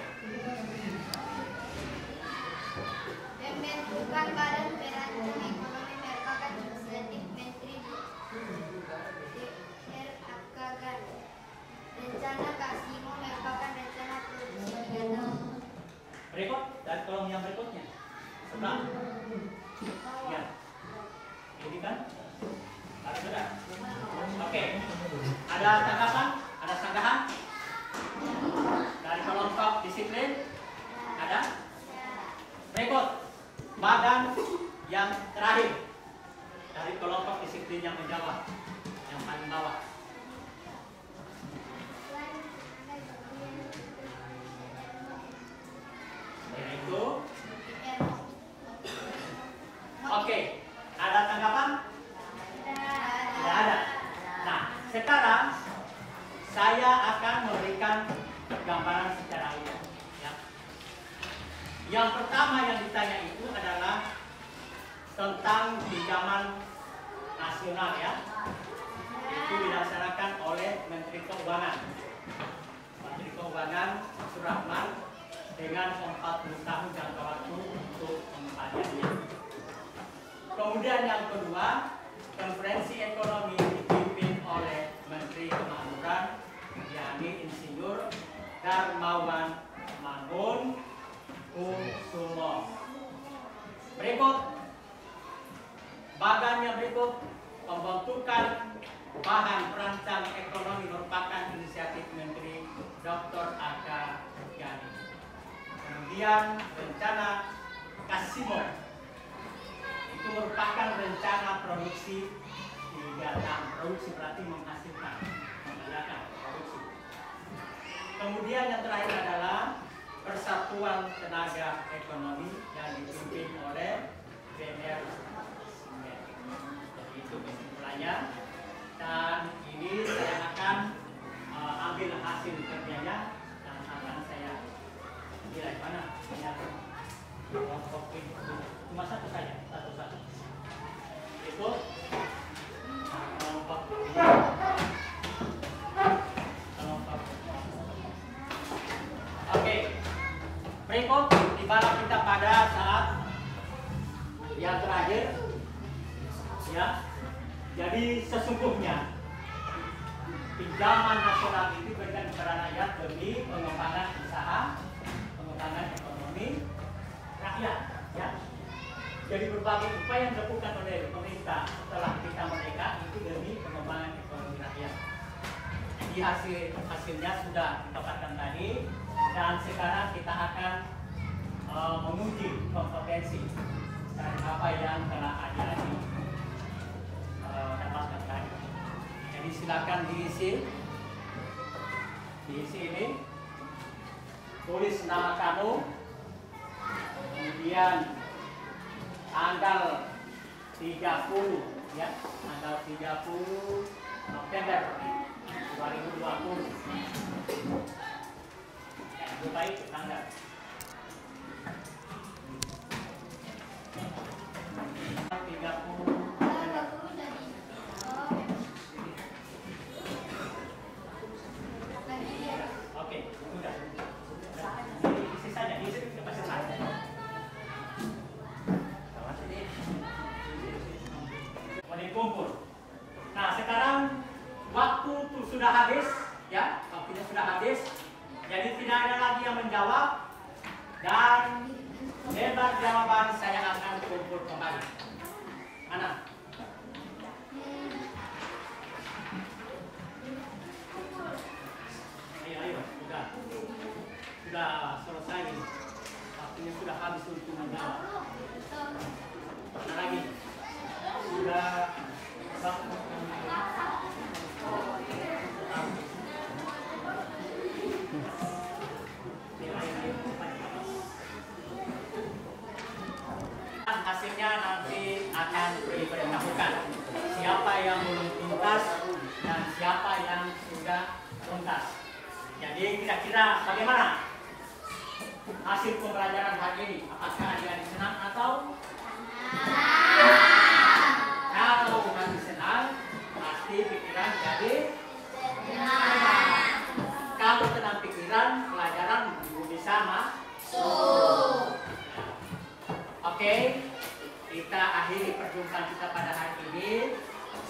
Pembentukan Badan Perancang Ekonomi merupakan inisiatif Menteri DRAKGAN. Rencana Kasimo merupakan rencana produksi 3 tahun. Berikut, dan kolom yang berikutnya. Sebelah. Ya. Ini kan? Sudah. Oke. Ada tanggapan? Ada sanggahan? Dari kelompok disiplin? Ada? Berikut. Badan yang terakhir. Dari kelompok disiplin yang menjawab. Yang paling bawah. Yaitu. Oke. Ada tanggapan? Tidak ada. Nah, sekarang saya akan memberikan gambaran secara umum. Ya. Yang pertama yang ditanya itu adalah tentang pinjaman nasional, ya. Itu dilaksanakan oleh Menteri Keuangan. Menteri Keuangan Surahman dengan 40 tahun jangka waktu untuk mengembalikannya. Kemudian yang kedua, konferensi ekonomi dipimpin oleh Menteri Kemakmuran, yakni Insinyur Darmawan Mangun Kusumo. Berikut, bagan yang berikut, pembentukan bahan perancang ekonomi merupakan inisiatif Menteri Dr. Aga Gani. Kemudian rencana Kasimo itu merupakan rencana produksi 3 tahun. Produksi berarti menghasilkan, mengadakan produksi. Kemudian yang terakhir adalah Persatuan Tenaga Ekonomi yang dipimpin oleh BNR. Jadi itu kesimpulannya. Dan ini saya akan ambil hasil kerjanya dan akan saya nilai mana kelompok ini. Cuma satu saja, satu-satu. Itu kelompok ini. Kelompok. Oke. Berikut ibarat kita pada saat yang terakhir, ya. Jadi sesungguhnya pinjaman nasional itu diberikan kepada rakyat demi pengembangan usaha, pengembangan ekonomi rakyat, ya. Jadi berbagai upaya yang dilakukan oleh pemerintah setelah kita merdeka itu demi pengembangan ekonomi rakyat. Jadi hasilnya sudah didapatkan tadi, dan sekarang kita akan menguji kompetensi dari apa yang telah adik-adik dapatkan tadi. Jadi silakan diisi ini, tulis nama kamu, kemudian tanggal 30, ya, tanggal 30 November 2020. Yang baik tanggal. Oke, sudah. Isi saja, isi pasti saja. Kumpul. Nah, sekarang waktu itu sudah habis, ya, waktunya sudah habis. Jadi tidak ada lagi yang menjawab, dan lebar jawaban saya akan kumpul kembali. Anak diberitahukan siapa yang belum tuntas dan siapa yang sudah tuntas. Jadi kira-kira bagaimana hasil pembelajaran hari ini? Apakah adik-adik senang atau? Kalau nanti senang, pasti pikiran jadi tenang. Kalau tenang pikiran, pelajaran bisa masuk. Oke, kita akhiri perjumpaan kita pada hari ini.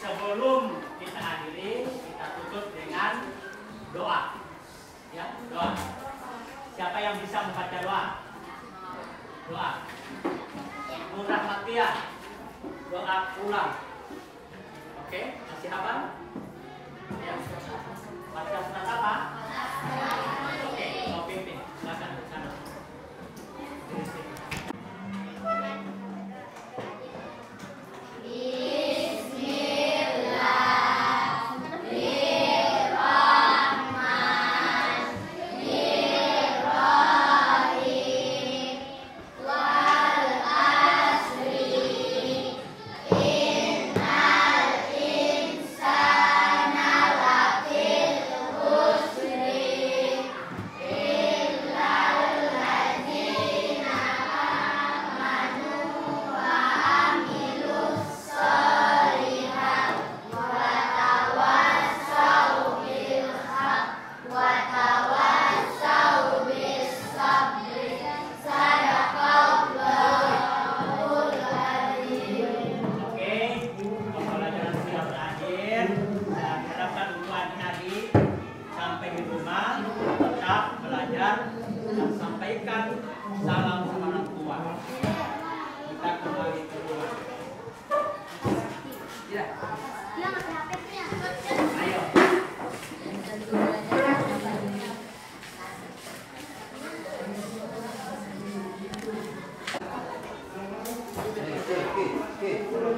Sebelum kita akhiri, kita tutup dengan doa. Ya, doa. Siapa yang bisa membaca doa? Doa. Nur Rahmatia. Doa pulang. Oke, masih apa? Ya. Baca surat apa? Oke, mau pimpin. Silakan ke sana. Oke.